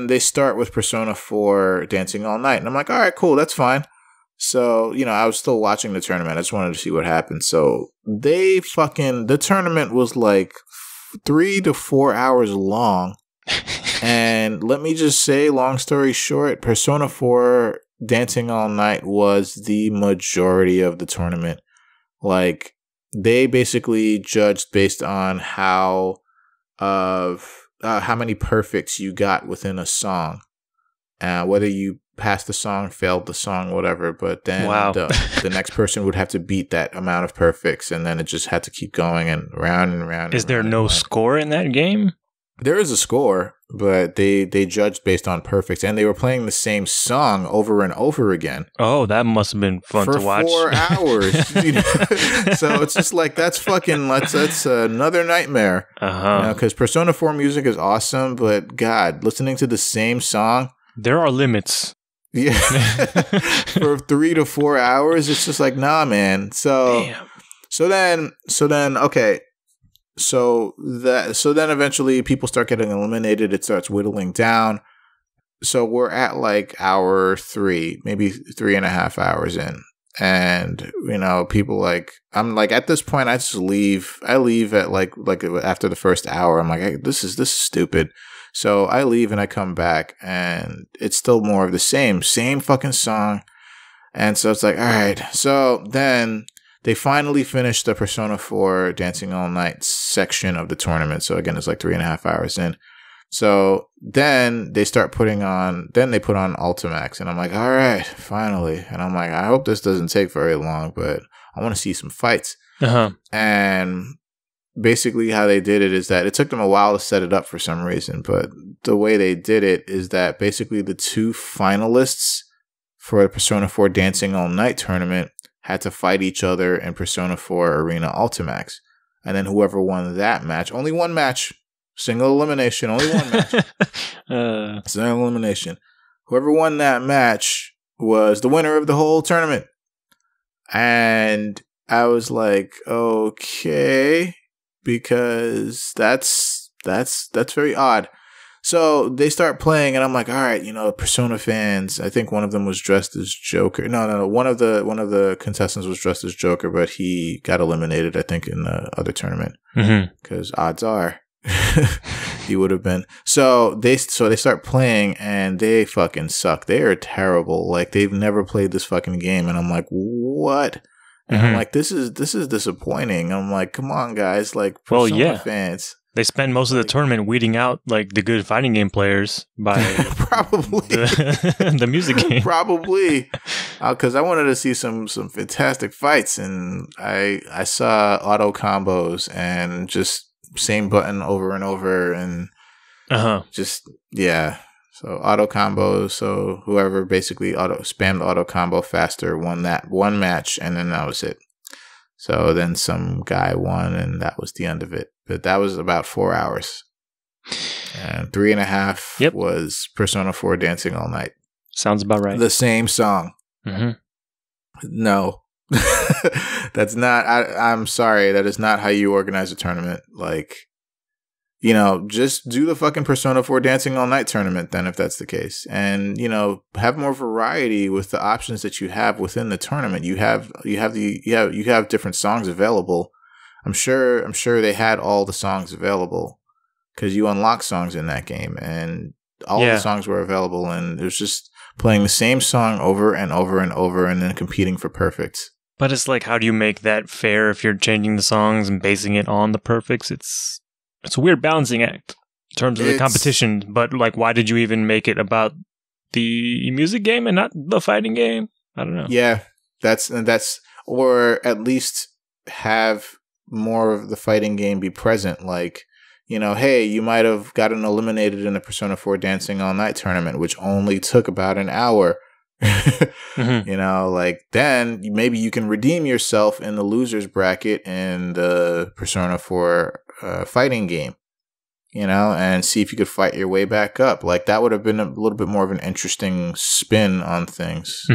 they start with Persona 4 Dancing All Night, and I'm like, all right, cool, that's fine. So, I was still watching the tournament. I just wanted to see what happened. So the tournament was like 3 to 4 hours long. And let me just say, long story short, Persona 4 Dancing All Night was the majority of the tournament. Like, they basically judged based on how many perfects you got within a song, whether you passed the song, failed the song, whatever. But then the next person would have to beat that amount of perfects, and then it just had to keep going and round and round. Is there no score in that game? There is a score, but they judged based on perfects, and they were playing the same song over and over again. Oh, that must have been fun to watch. For 4 hours. So it's just like, that's another nightmare. Because Persona 4 music is awesome, but God, listening to the same song. There are limits. Yeah. For 3 to 4 hours, it's just like, nah, man. Damn. So then, okay. So then eventually people start getting eliminated. It starts whittling down. So we're at like hour 3, maybe 3.5 hours in. And, people like, I'm like, at this point, I just leave. I leave at like after the first hour. I'm like, hey, this is stupid. So I leave and I come back, and it's still more of the same fucking song. And so it's like, all right. So then they finally finished the Persona 4 Dancing All Night section of the tournament. So again, it's like 3.5 hours in. So then they start put on Ultimax, and I'm like, all right, finally. And I'm like, I hope this doesn't take very long, but I want to see some fights. And basically how they did it is that it took them a while to set it up for some reason, but the way they did it is that basically the 2 finalists for the Persona 4 Dancing All Night tournament had to fight each other in Persona 4 Arena Ultimax. And then whoever won that match, only one match, single elimination, only one match. Single elimination. Whoever won that match was the winner of the whole tournament. And I was like, okay, because that's very odd. So they start playing, and I'm like, all right, Persona fans. I think one of them was dressed as Joker. No. One of the contestants was dressed as Joker, but he got eliminated, I think, in the other tournament. Because odds are he would have been. So they start playing, and they fucking suck. They are terrible. Like, they've never played this fucking game, and I'm like, what? And I'm like, this is disappointing. I'm like, come on, guys, like, Persona fans. They spend most of the tournament weeding out like the good fighting game players by probably the music game. Probably, because I wanted to see some fantastic fights, and I saw auto combos and just same button over and over, and just So auto combos. So whoever basically spammed auto combo faster won that one match, and then that was it. So then some guy won, and that was the end of it. But that was about 4 hours. And 3.5 was Persona 4 Dancing All Night. Sounds about right. The same song. No. That's not... I'm sorry. That is not how you organize a tournament. Like, just do the fucking Persona 4 Dancing All Night tournament then, if that's the case. And, have more variety with the options that you have within the tournament. You have different songs available. I'm sure they had all the songs available because you unlock songs in that game, and all the songs were available, and it was just playing the same song over and over and over, and then competing for perfects. But it's like, how do you make that fair if you're changing the songs and basing it on the perfects? It's a weird balancing act in terms of the competition, but like, why did you even make it about the music game and not the fighting game? I don't know. Yeah, that's or at least have more of the fighting game be present. Like, hey, you might have gotten eliminated in the Persona 4 Dancing All Night tournament, which only took about an hour. Like, then maybe you can redeem yourself in the losers bracket in the Persona 4 fighting game, and see if you could fight your way back up. Like, that would have been a little bit more of an interesting spin on things.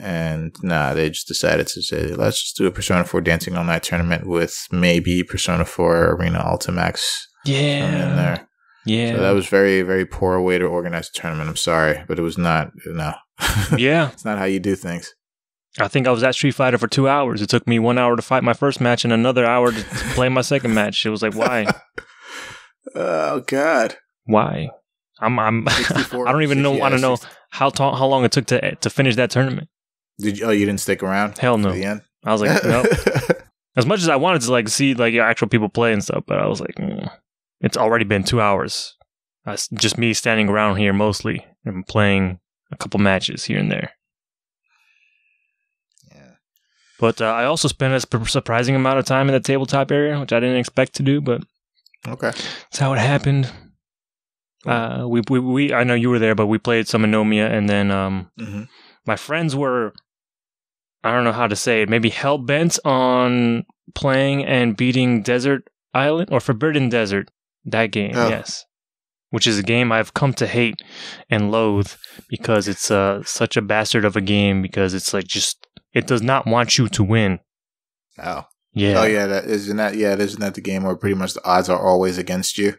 And they just decided to say, let's just do a Persona 4 Dancing All Night tournament with maybe Persona 4 Arena Ultimax in there. Yeah. So that was very, very poor way to organize a tournament. I'm sorry, but it was not, it's not how you do things. I think I was at Street Fighter for 2 hours. It took me 1 hour to fight my first match and another hour to play my second match. It was like, why? Oh, God. Why? I don't even want to know how long it took to finish that tournament. You didn't stick around? Hell no. To the end? I was like, nope. As much as I wanted to like see like actual people play and stuff, but I was like, it's already been 2 hours. Just me standing around here mostly and playing a couple matches here and there. Yeah. But I also spent a surprising amount of time in the tabletop area, which I didn't expect to do, but okay, that's how it happened. We I know you were there, but we played some Anomia, and then my friends were, I don't know how to say it, maybe hell-bent on playing and beating Desert Island, or Forbidden Desert, that game, yes. Which is a game I've come to hate and loathe, because it's such a bastard of a game, because it's like it does not want you to win. Oh. Yeah. Oh, yeah, isn't that the game where pretty much the odds are always against you?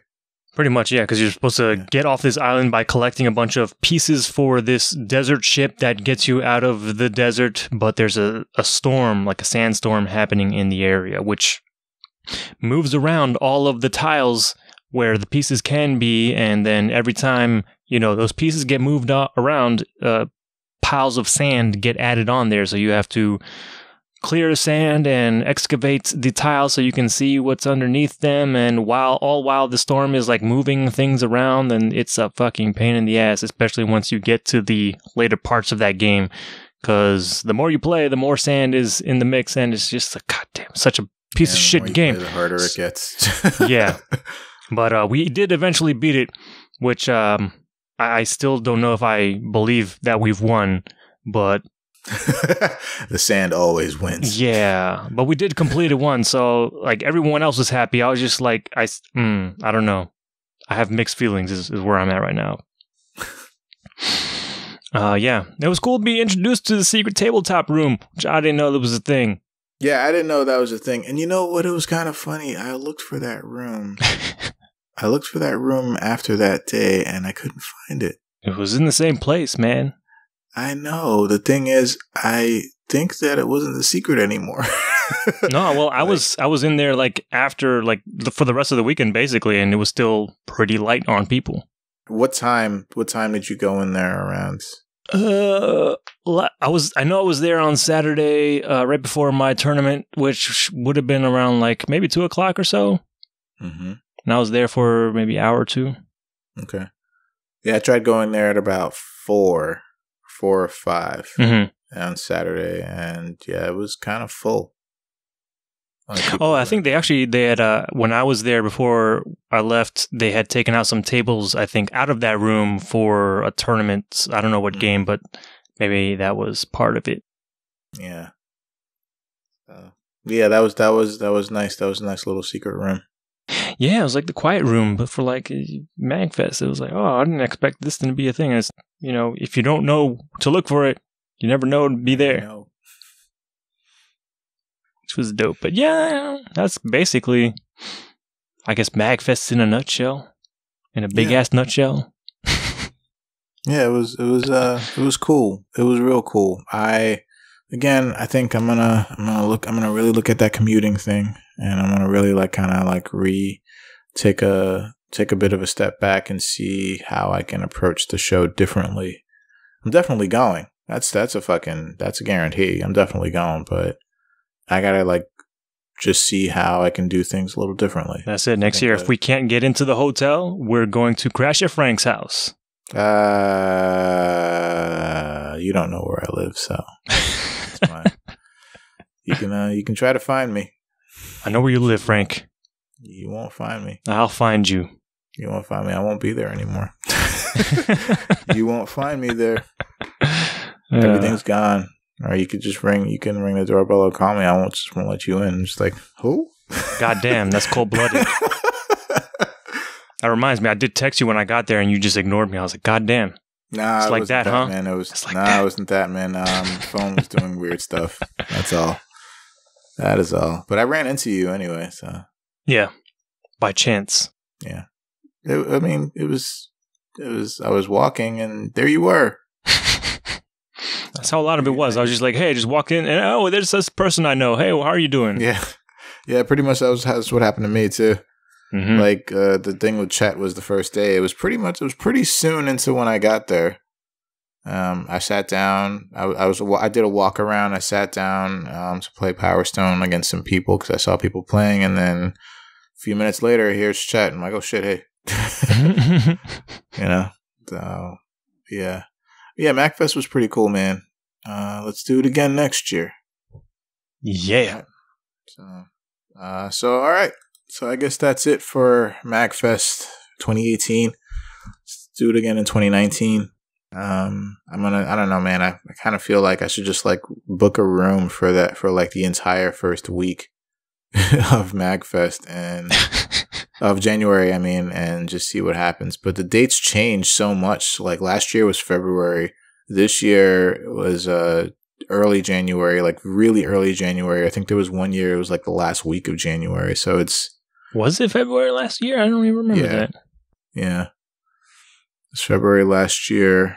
Pretty much, yeah, because you're supposed to get off this island by collecting a bunch of pieces for this desert ship that gets you out of the desert, but there's a storm, like a sandstorm happening in the area, which moves around all of the tiles where the pieces can be, and then every time, those pieces get moved around, piles of sand get added on there, so you have to clear sand and excavate the tiles so you can see what's underneath them. And while the storm is like moving things around, and it's a fucking pain in the ass, especially once you get to the later parts of that game. Because the more you play, the more sand is in the mix, and it's just such a piece of shit game. The harder it gets. Yeah. But we did eventually beat it, which I still don't know if I believe that we've won, but... The sand always wins. Yeah, but we did complete it once, so like everyone else was happy. I was just like, I don't know. I have mixed feelings is where I'm at right now. Yeah, it was cool to be introduced to the secret tabletop room, which I didn't know that was a thing. Yeah, I didn't know that was a thing. And you know what? It was kind of funny. I looked for that room. After that day, and I couldn't find it. It was in the same place, man. I know. The thing is, I think that it wasn't the secret anymore. No, well, I was in there like after for the rest of the weekend basically, and it was still pretty light on people. What time did you go in there around? I know I was there on Saturday, right before my tournament, which would have been around like maybe 2:00 or so. Mm-hmm. And I was there for maybe an hour or two. Okay. Yeah, I tried going there at about 4 or 5 on Saturday, and yeah, it was kind of full. I think they had, when I was there before I left, they had taken out some tables, I think, out of that room for a tournament. I don't know what game, but maybe that was part of it. Yeah. Yeah, that was nice. That was a nice little secret room. Yeah, it was like the quiet room, but for like MAGFest, it was like, oh, I didn't expect this to be a thing. It's, if you don't know to look for it, you never know to be there. Which was dope. But yeah, that's basically, I guess, MAGFest in a nutshell. In a big ass nutshell. Yeah, it was cool. It was real cool. I think I'm gonna really look at that commuting thing, and I'm gonna really take a bit of a step back and see how I can approach the show differently. I'm definitely going. That's a guarantee. I'm definitely going, but I gotta just see how I can do things a little differently. That's it. Next year, if we can't get into the hotel, we're going to crash at Frank's house. You don't know where I live, so it's fine. You can try to find me. I know where you live, Frank. You won't find me. I'll find you. You won't find me. I won't be there anymore. You won't find me there. Everything's gone. Or you could just ring. You can ring the doorbell or call me. I won't let you in. Just like, who? God damn, that's cold-blooded. That reminds me, I did text you when I got there, and you just ignored me. I was like, God damn. Nah, it's like that, huh? Man. It wasn't that, man. The phone was doing weird stuff. That's all. That is all. But I ran into you anyway, so. Yeah, by chance. Yeah. I was walking, and there you were. That's how a lot of it was. I was just like, hey, just walk in, and there's this person I know. Hey, how are you doing? Yeah, pretty much that's what happened to me too. Mm-hmm. The thing with Chet was the first day. It was pretty soon into when I got there. I sat down. I did a walk around. I sat down to play Power Stone against some people because I saw people playing, and then a few minutes later, here's Chet. I'm like, oh shit, hey. So yeah. Yeah, MAGFest was pretty cool, man. Let's do it again next year. Yeah. So all right. So I guess that's it for MAGFest 2018. Let's do it again in 2019. I don't know, man. I kind of feel like I should just book a room for the entire first week of MAGFest and of January, and just see what happens. But the dates change so much. Like last year was February. This year was early January, really early January. I think there was one year it was the last week of January. So was it February last year? I don't even remember that. Yeah. It's February last year,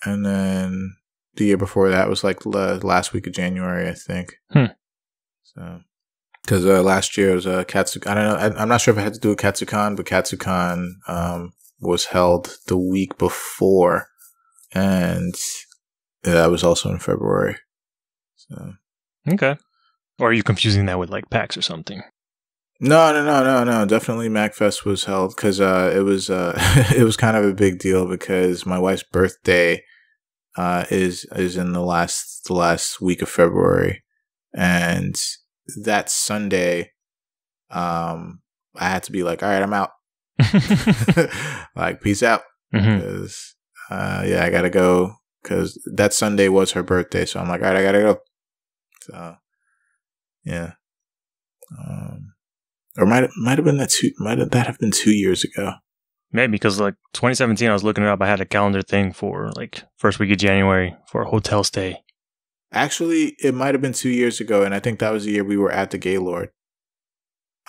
and then the year before that was the last week of January, I think. So, because last year was Katsucon. I don't know. I'm not sure if it had to do with Katsucon, but Katsucon was held the week before, and that was also in February. So okay. Or are you confusing that with like PAX or something? No. Definitely MAGFest was held because it was it was kind of a big deal because my wife's birthday is in the last week of February, and that Sunday, I had to be like, all right, I'm out. Like, peace out. Because I gotta go because that Sunday was her birthday. So I'm like, all right, I gotta go. So yeah. Or might have been that have been 2 years ago. Maybe because like 2017, I was looking it up. I had a calendar thing for like first week of January for a hotel stay. Actually, it might have been 2 years ago, and I think that was the year we were at the Gaylord.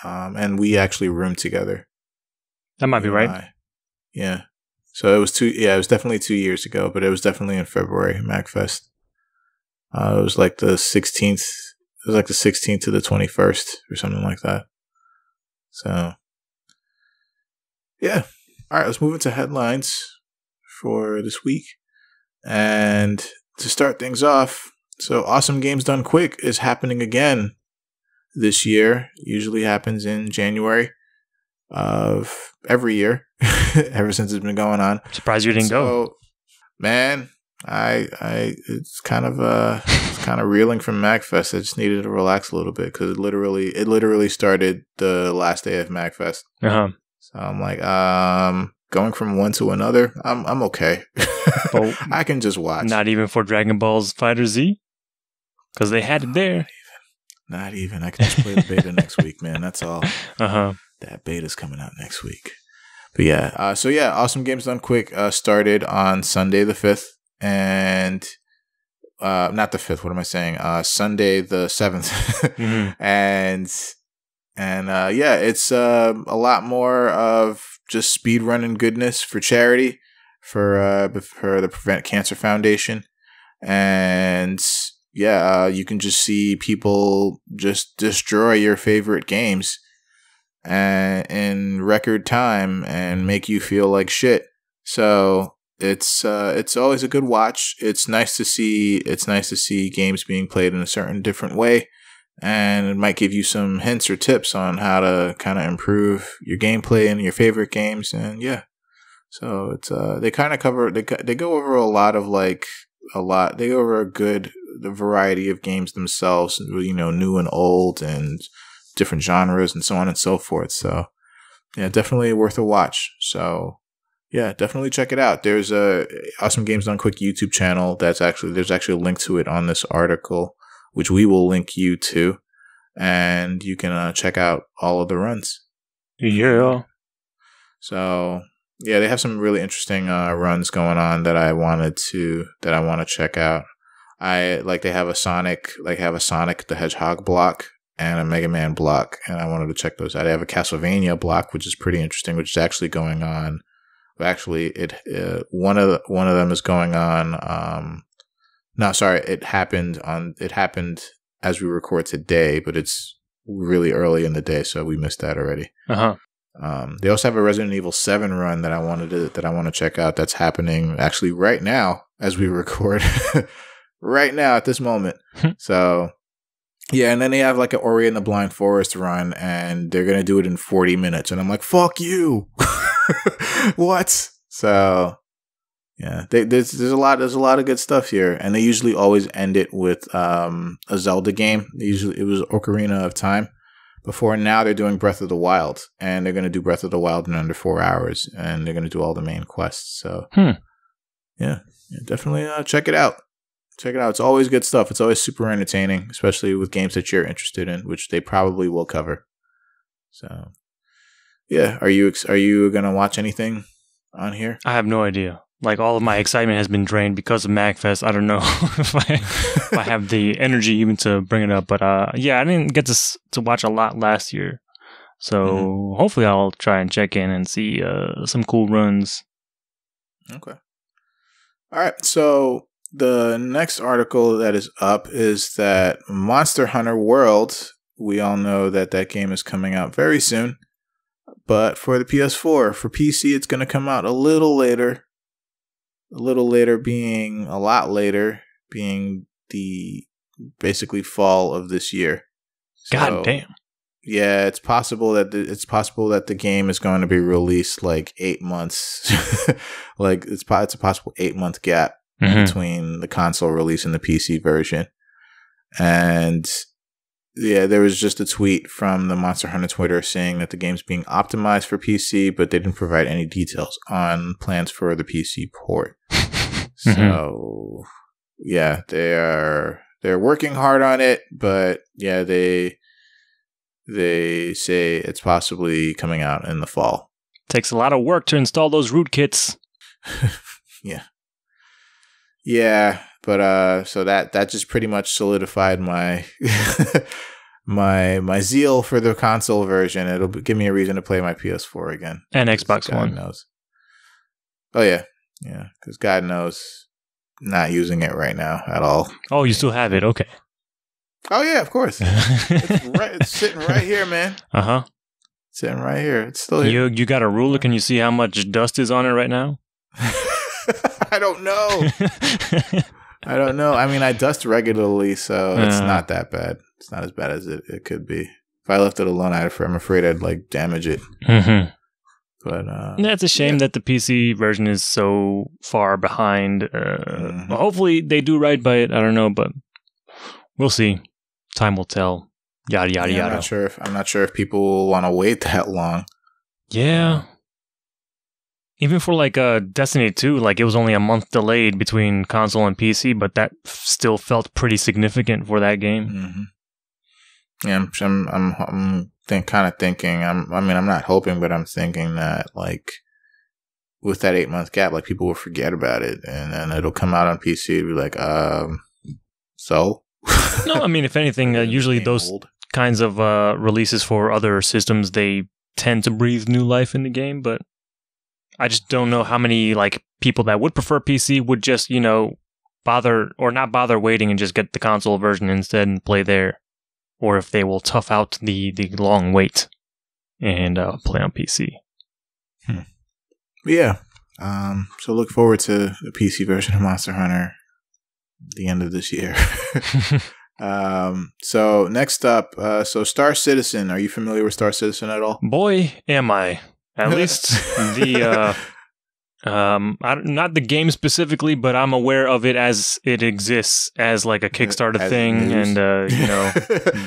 And we actually roomed together. That might be right. Yeah. So it was it was definitely 2 years ago, but it was definitely in February, MAGFest. It was like the 16th. It was like the 16th to the 21st or something like that. So, yeah. All right, let's move into headlines for this week. And to start things off, so Awesome Games Done Quick is happening again this year. Usually happens in January of every year, ever since it's been going on. Surprised you didn't go. Man, it's kind of reeling from MAGFest. I just needed to relax a little bit because it literally started the last day of MAGFest. Uh-huh. So I'm like, going from one to another, I'm okay. I can just watch. Not even for Dragon Ball's Fighter Z, because they had it there. Not even. I can just play the beta next week, man. That's all. That beta's coming out next week. But yeah, Awesome Games Done Quick started on Sunday the 5th, and not the 5th. What am I saying? Sunday the 7th, and it's a lot more of just speedrunning goodness for charity for the Prevent Cancer Foundation, and you can just see people just destroy your favorite games in record time and make you feel like shit. So it's always a good watch. It's nice to see games being played in a certain different way, and it might give you some hints or tips on how to kind of improve your gameplay in your favorite games. And so it's they kind of cover they go over they go over the variety of games themselves, new and old and different genres and so on and so forth. So yeah, definitely worth a watch. So yeah, definitely check it out. There's a Awesome Games Done Quick YouTube channel there's actually a link to it on this article, which we will link you to, and you can check out all of the runs. Yeah. So yeah, they have some really interesting runs going on that I want to check out. They have a Sonic the Hedgehog block and a Mega Man block, and I wanted to check those out. They have a Castlevania block, which is pretty interesting, which is actually going on. Actually, one of them is going on. No, sorry, it happened as we record today, but it's really early in the day, so we missed that already. They also have a Resident Evil 7 run that I want to check out. That's happening actually right now as we record, right now at this moment. So yeah, and then they have like an Ori and the Blind Forest run, and they're gonna do it in 40 minutes, and I'm like, fuck you. What? So yeah, there's a lot of good stuff here, and they usually always end it with a Zelda game. It was Ocarina of Time before. Now they're doing Breath of the Wild, and they're going to do Breath of the Wild in under 4 hours, and they're going to do all the main quests. So yeah, definitely check it out. Check it out. It's always good stuff. It's always super entertaining, especially with games that you're interested in, which they probably will cover. So yeah, are you going to watch anything on here? I have no idea. Like, all of my excitement has been drained because of MAGFest. I don't know if I have the energy even to bring it up. But yeah, I didn't get to watch a lot last year. So hopefully I'll try and check in and see some cool runs. Okay. All right. So the next article that is up is that Monster Hunter World, we all know that game is coming out very soon. But for the PS4, for PC, it's going to come out a little later. A little later being a lot later, being the basically fall of this year. God damn. Yeah, it's possible that the game is going to be released like 8 months. Like it's a possible 8-month gap between the console release and the PC version. And yeah, there was just a tweet from the Monster Hunter Twitter saying that the game's being optimized for PC, but they didn't provide any details on plans for the PC port. So yeah, they're working hard on it, but yeah, they say it's possibly coming out in the fall. Takes a lot of work to install those rootkits. Yeah, but so that just pretty much solidified my my zeal for the console version. It'll give me a reason to play my PS4 again and Xbox One. Knows. Oh yeah, because God knows, not using it right now at all. Oh, you still have it? Okay. Oh yeah, of course. It's sitting right here, man. Sitting right here. It's still here. You got a ruler? Can you see how much dust is on it right now? I don't know. I mean, I dust regularly, so it's not that bad. It's not as bad as it could be. If I left it alone, I'm afraid I'd like damage it. But it's a shame that the PC version is so far behind. Hopefully they do right by it. I don't know, but we'll see. Time will tell. Yada yada yada. I'm not sure if people will want to wait that long. Yeah. Even for like Destiny 2, like it was only a month delayed between console and PC, but that still felt pretty significant for that game. Yeah, I'm kind of thinking. I'm not hoping, but I'm thinking that like with that 8-month gap, like people will forget about it, and then it'll come out on PC and be like, so. No, I mean, if anything, usually those kinds of releases for other systems, they tend to breathe new life in the game, but I just don't know how many like people that would prefer PC would just, bother or not bother waiting and just get the console version instead and play there, or if they will tough out the long wait and play on PC. Yeah. So look forward to the PC version of Monster Hunter the end of this year. So next up, so Star Citizen. Are you familiar with Star Citizen at all? Boy, am I. At least the not the game specifically, but I'm aware of it as it exists as like a Kickstarter thing, and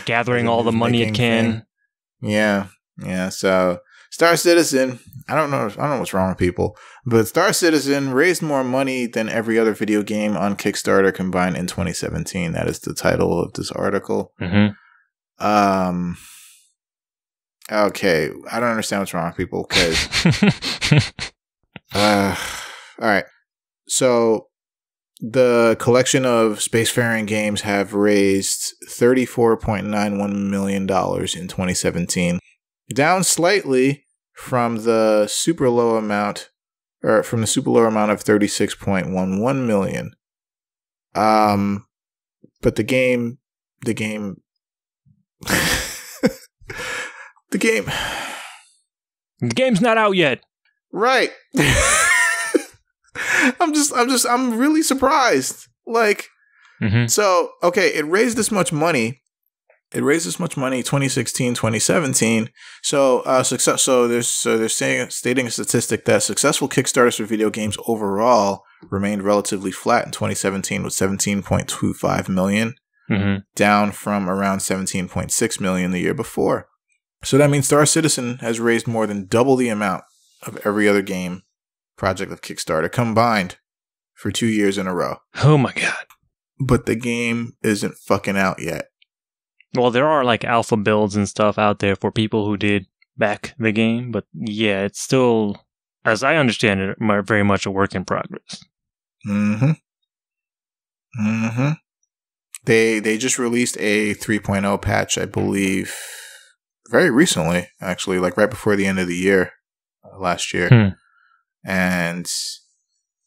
gathering all the money it can. Yeah. So Star Citizen, I don't know what's wrong with people, but Star Citizen raised more money than every other video game on Kickstarter combined in 2017. That is the title of this article. Okay, I don't understand what's wrong with people, because all right. So the collection of spacefaring games have raised $34.91 million in 2017, down slightly from the super low amount of 36.11 million. But the game the game's not out yet. Right. I'm really surprised. Like, so, okay, it raised this much money. 2016, 2017. So, they're stating a statistic that successful Kickstarters for video games overall remained relatively flat in 2017 with 17.25 million, down from around 17.6 million the year before. So that means Star Citizen has raised more than double the amount of every other game project of Kickstarter combined for 2 years in a row. Oh my god. But the game isn't fucking out yet. Well, there are like alpha builds and stuff out there for people who did back the game, but yeah, it's still, as I understand it, very much a work in progress. They just released a 3.0 patch, I believe, very recently, actually, like right before the end of the year, last year.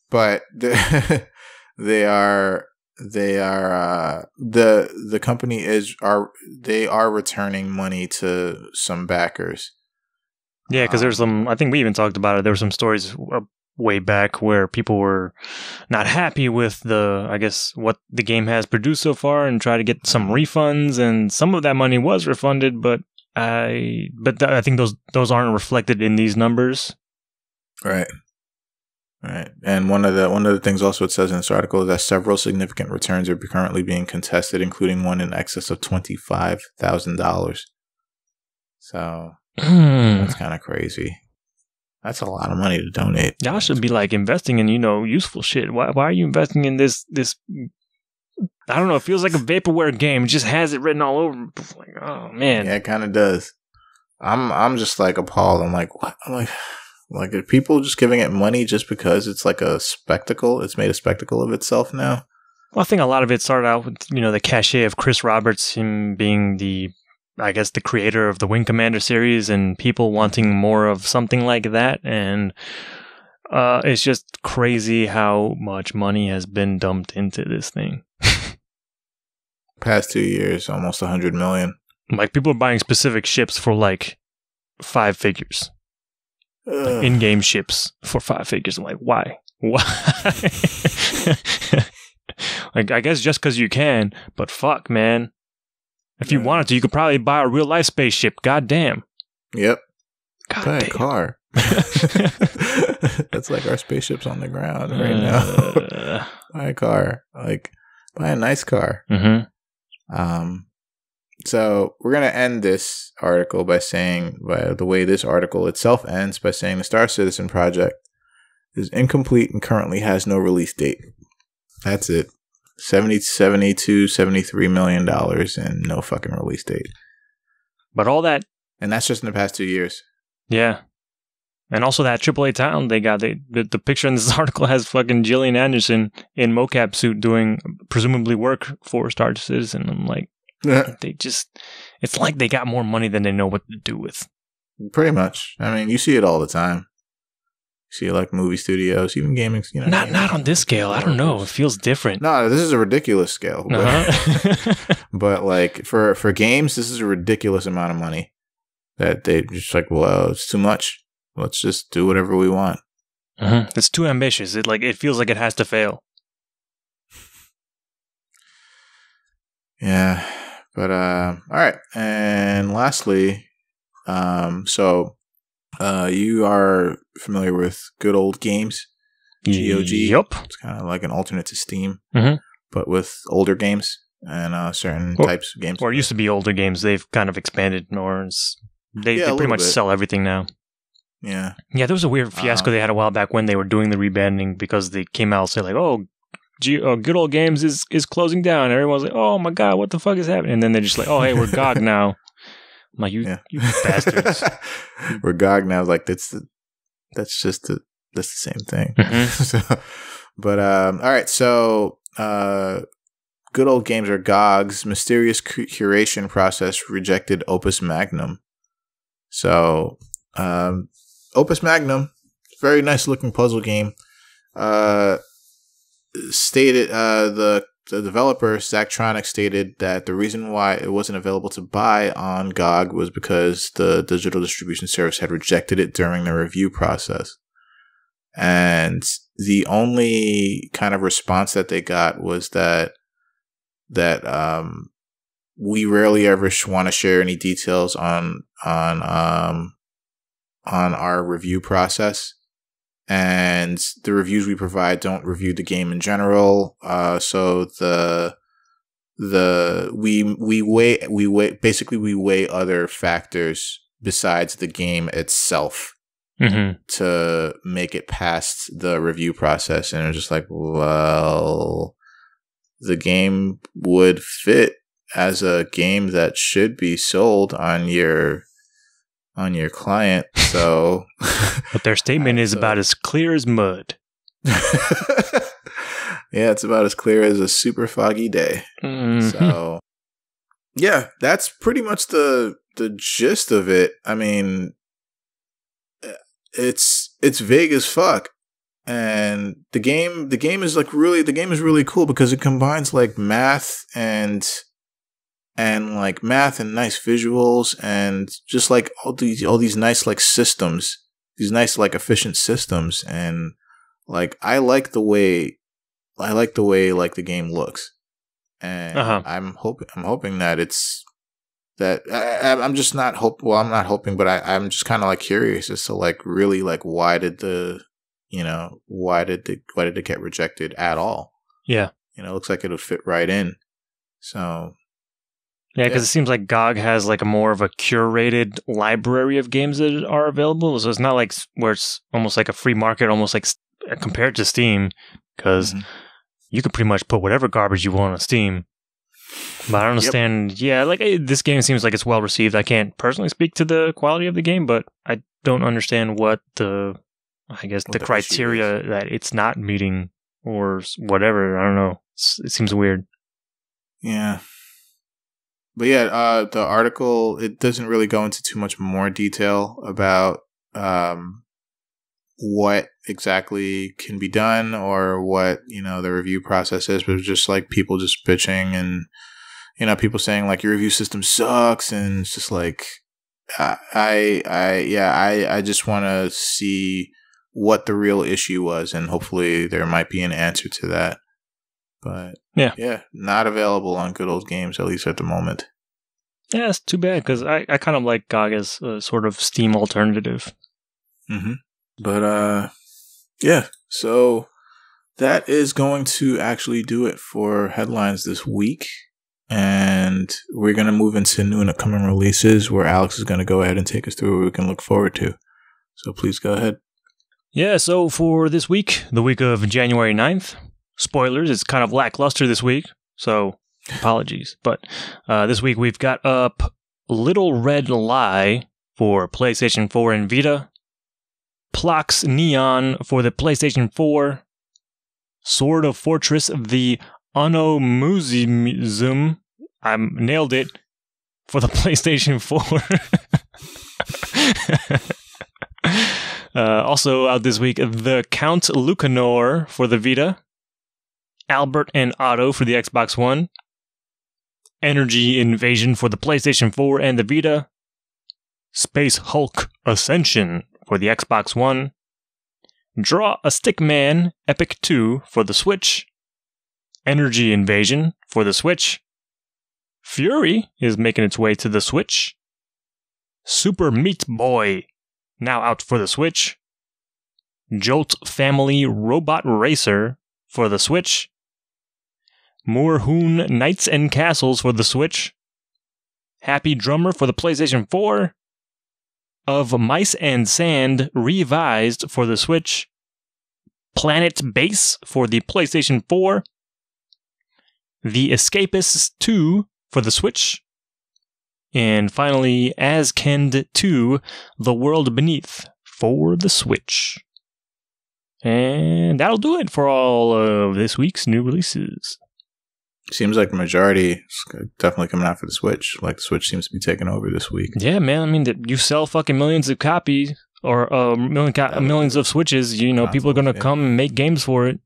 But the company are returning money to some backers. Yeah, because there's some, I think we even talked about it. There were some stories way back where people were not happy with what the game has produced so far and try to get some refunds, and some of that money was refunded, but I think those aren't reflected in these numbers. Right. Right. And one of the things also it says in this article is that several significant returns are currently being contested, including one in excess of $25,000. So that's kind of crazy. That's a lot of money to donate. Y'all should be like investing in, useful shit. Why are you investing in this? I don't know. It feels like a vaporware game. It just has it written all over. Like, oh man. Yeah, it kind of does. I'm just like appalled. I'm like, what? I'm like, are people just giving it money just because it's like a spectacle? It's made a spectacle of itself now. Well, I think a lot of it started out with, the cachet of Chris Roberts, him being the creator of the Wing Commander series, and people wanting more of something like that. And it's just crazy how much money has been dumped into this thing. Past 2 years, almost 100 million. Like, people are buying specific ships for like 5 figures. Like in-game ships for 5 figures. I'm like, why? Like, I guess just because you can, but fuck, man. If you wanted to, you could probably buy a real-life spaceship. God damn. Yep. God buy damn. a car. That's like our spaceships on the ground right now. Buy a car. Like, buy a nice car. Mm-hmm. So we're going to end this article by the way this article itself ends, by saying the Star Citizen project is incomplete and currently has no release date. That's it. $73 million and no fucking release date. But all that... And that's just in the past 2 years. Yeah. And also that AAA town they got, the picture in this article has fucking Gillian Anderson in mocap suit doing presumably work for Star Citizen. I'm like, it's like they got more money than they know what to do with. Pretty much. I mean, you see it all the time. You see it like movie studios, even gaming. Not on this scale. I don't know. It feels different. No, this is a ridiculous scale. But like for games, this is a ridiculous amount of money that they just like, well, it's too much. Let's just do whatever we want. It's too ambitious. It feels like it has to fail. Yeah. But all right. And lastly, you are familiar with Good Old Games, GOG. Yep. It's kind of like an alternate to Steam, mm-hmm. but with older games and certain types of games. Or it used to be older games. They've kind of expanded, they pretty much sell everything now. Yeah. Yeah, there was a weird fiasco they had a while back when they were doing the rebanding, because they came out and said like, Good Old Games is closing down. Everyone's like, oh my god, what the fuck is happening? And then they're just like, oh hey, we're GOG now. I'm like, you bastards. We're GOG now. Like that's the same thing. Mm-hmm. All right. So Good Old Games, or GOG's mysterious curation process rejected Opus Magnum. So Opus Magnum, very nice looking puzzle game. Stated the developer Zachtronics stated that the reason why it wasn't available to buy on GOG was because the digital distribution service had rejected it during the review process. And the only kind of response that they got was that we rarely ever want to share any details on our review process. And the reviews we provide don't review the game in general. So we weigh other factors besides the game itself to make it past the review process. And it's just like, well, the game would fit as a game that should be sold on your client, so but their statement is about as clear as mud. Yeah, it's about as clear as a super foggy day. Mm-hmm. So yeah, that's pretty much the gist of it. I mean, it's vague as fuck. And the game is really cool because it combines like math and nice visuals and just like all these nice like systems like efficient systems, and like I like the way like the game looks, and I'm hoping that it's that I'm just not I'm not hoping, but I'm just kind of like curious as to like really like why did it get rejected at all? Yeah, it looks like it would fit right in. So yeah, because it seems like GOG has like a more of a curated library of games that are available. So it's not like where it's almost like a free market, almost like compared to Steam, because you can pretty much put whatever garbage you want on Steam. But I don't understand. Yeah, like this game seems like it's well received. I can't personally speak to the quality of the game, but I don't understand what the criteria that it's not meeting or whatever. I don't know. It seems weird. Yeah. But yeah, the article, it doesn't really go into too much more detail about what exactly can be done or what, the review process is, but it's just like people just bitching and, people saying like your review system sucks, and it's just like, I just want to see what the real issue was, and hopefully there might be an answer to that. But yeah, not available on Good Old Games, at least at the moment. Yeah, it's too bad, because I kind of like GOG as a sort of Steam alternative. Mm-hmm. But yeah, so that is going to actually do it for headlines this week. And we're going to move into new and upcoming releases, where Alex is going to go ahead and take us through what we can look forward to. So please go ahead. Yeah, so for this week, the week of January 9th, spoilers, it's kind of lackluster this week, so apologies. But this week we've got up Little Red Lie for PlayStation 4 and Vita, Plox Neon for the PlayStation 4, Sword of Fortress of the Onomusism, I nailed it, for the PlayStation 4. Also out this week, The Count Lucanor for the Vita, Albert and Otto for the Xbox One, Energy Invasion for the PlayStation 4 and the Vita, Space Hulk Ascension for the Xbox One, Draw a Stickman Epic 2 for the Switch, Energy Invasion for the Switch, Fury is making its way to the Switch, Super Meat Boy now out for the Switch, Jolt Family Robot Racer for the Switch, Moorhoon Knights and Castles for the Switch, Happy Drummer for the PlayStation 4, Of Mice and Sand Revised for the Switch, Planet Base for the PlayStation 4, The Escapists 2 for the Switch, and finally, Askend 2, The World Beneath for the Switch. And that'll do it for all of this week's new releases. Seems like the majority is definitely coming out for the Switch. Like, the Switch seems to be taking over this week. Yeah, man. I mean, you sell fucking millions of copies, or millions of Switches, people are going to come and make games for it.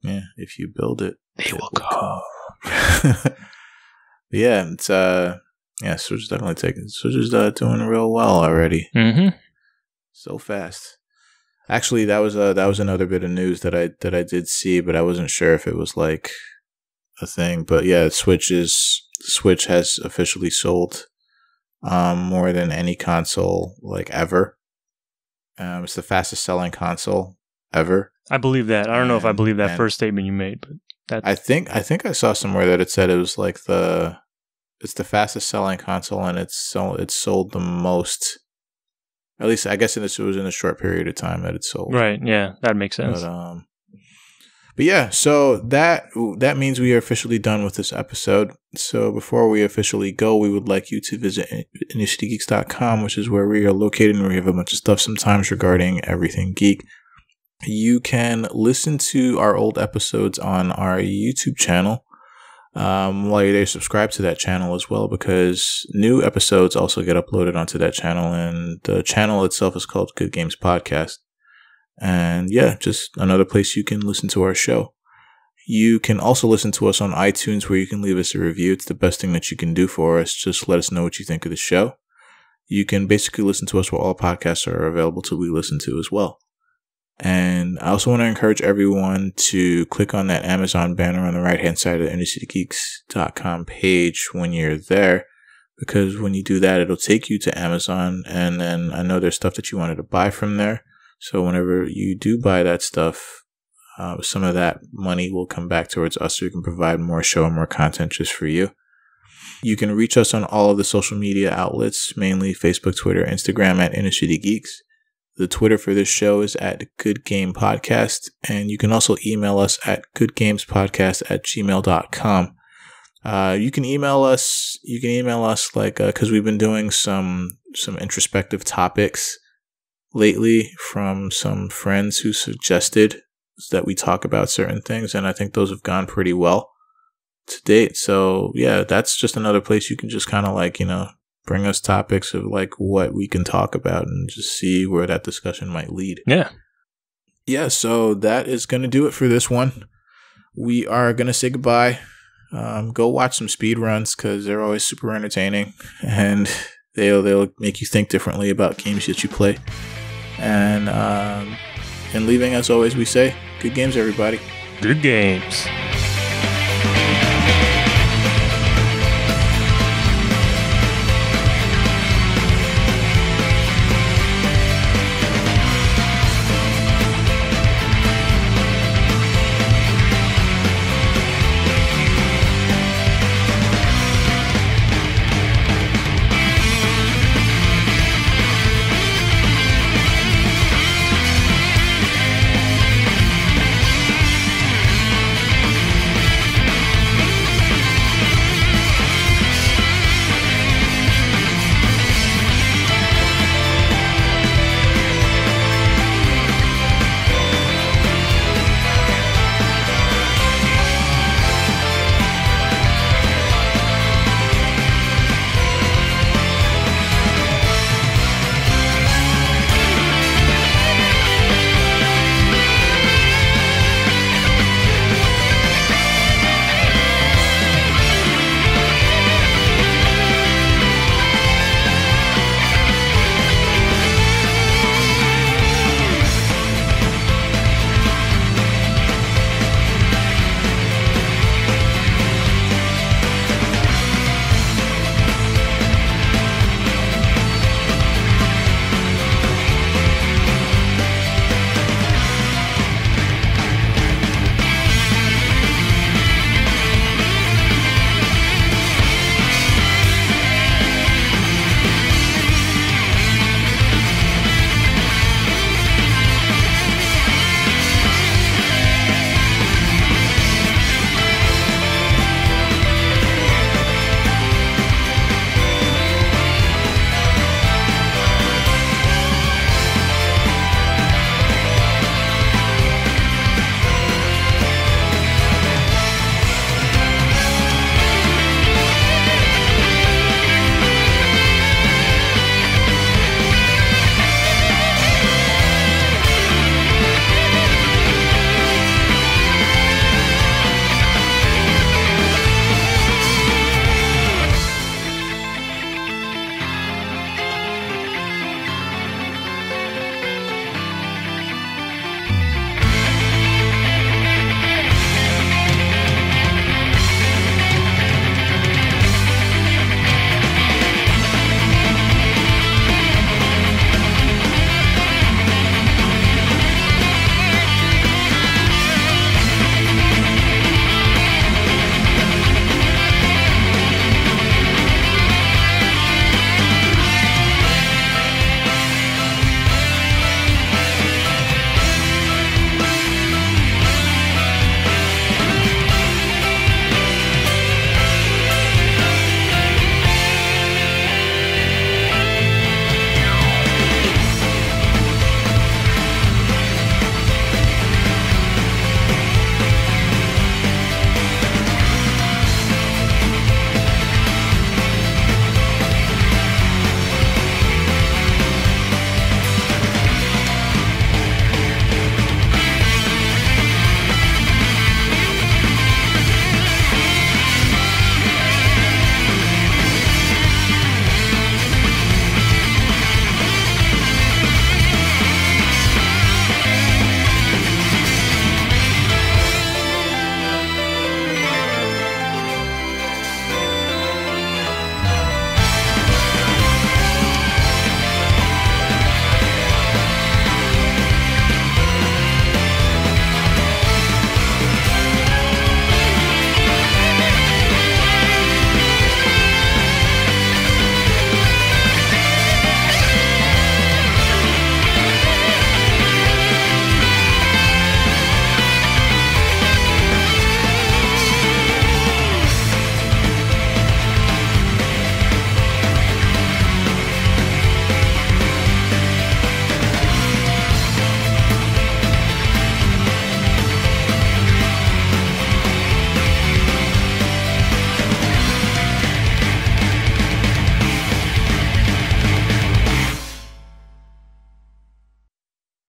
Yeah, if you build it, they will come. Yeah, it's Switch is definitely taking. Switch is doing real well already. Mm-hmm. So fast. Actually, that was another bit of news that I did see, but I wasn't sure if it was like a thing. But yeah, Switch has officially sold more than any console like ever. It's the fastest selling console ever. I believe that. I don't know if I believe that first statement you made, but that's... I think I saw somewhere that it said it was like it's the fastest selling console, and it's sold the most. At least I guess it was in a short period of time that it sold. Right. Yeah, that makes sense. But yeah, so that means we are officially done with this episode. So before we officially go, we would like you to visit initiatygeeks.com, which is where we are located, and where we have a bunch of stuff sometimes regarding everything geek. You can listen to our old episodes on our YouTube channel. While you're there, subscribe to that channel as well, because new episodes also get uploaded onto that channel, and the channel itself is called Good Games Podcast. And yeah, just another place you can listen to our show. You can also listen to us on iTunes, where you can leave us a review. It's the best thing that you can do for us. Just let us know what you think of the show. you can basically listen to us where all podcasts are available to be listened to as well. And I also want to encourage everyone to click on that Amazon banner on the right-hand side of the InnerCityGeeks.com page when you're there, because when you do that, it'll take you to Amazon, and then I know there's stuff that you wanted to buy from there. So whenever you do buy that stuff, some of that money will come back towards us so we can provide more show and more content just for you. You can reach us on all of the social media outlets, mainly Facebook, Twitter, Instagram at InnerCityGeeks. The Twitter for this show is at Good Game Podcast, and you can also email us at goodgamespodcast@gmail.com. You can email us. Like because we've been doing some introspective topics lately from some friends who suggested that we talk about certain things, and I think those have gone pretty well to date. So yeah, that's just another place you can just kind of like, bring us topics of like what we can talk about and just see where that discussion might lead. Yeah, so that is going to do it for this one. We are going to say goodbye. Go watch some speed runs because they're always super entertaining, and they'll make you think differently about games that you play. And leaving, as always, we say, good games, everybody. Good games.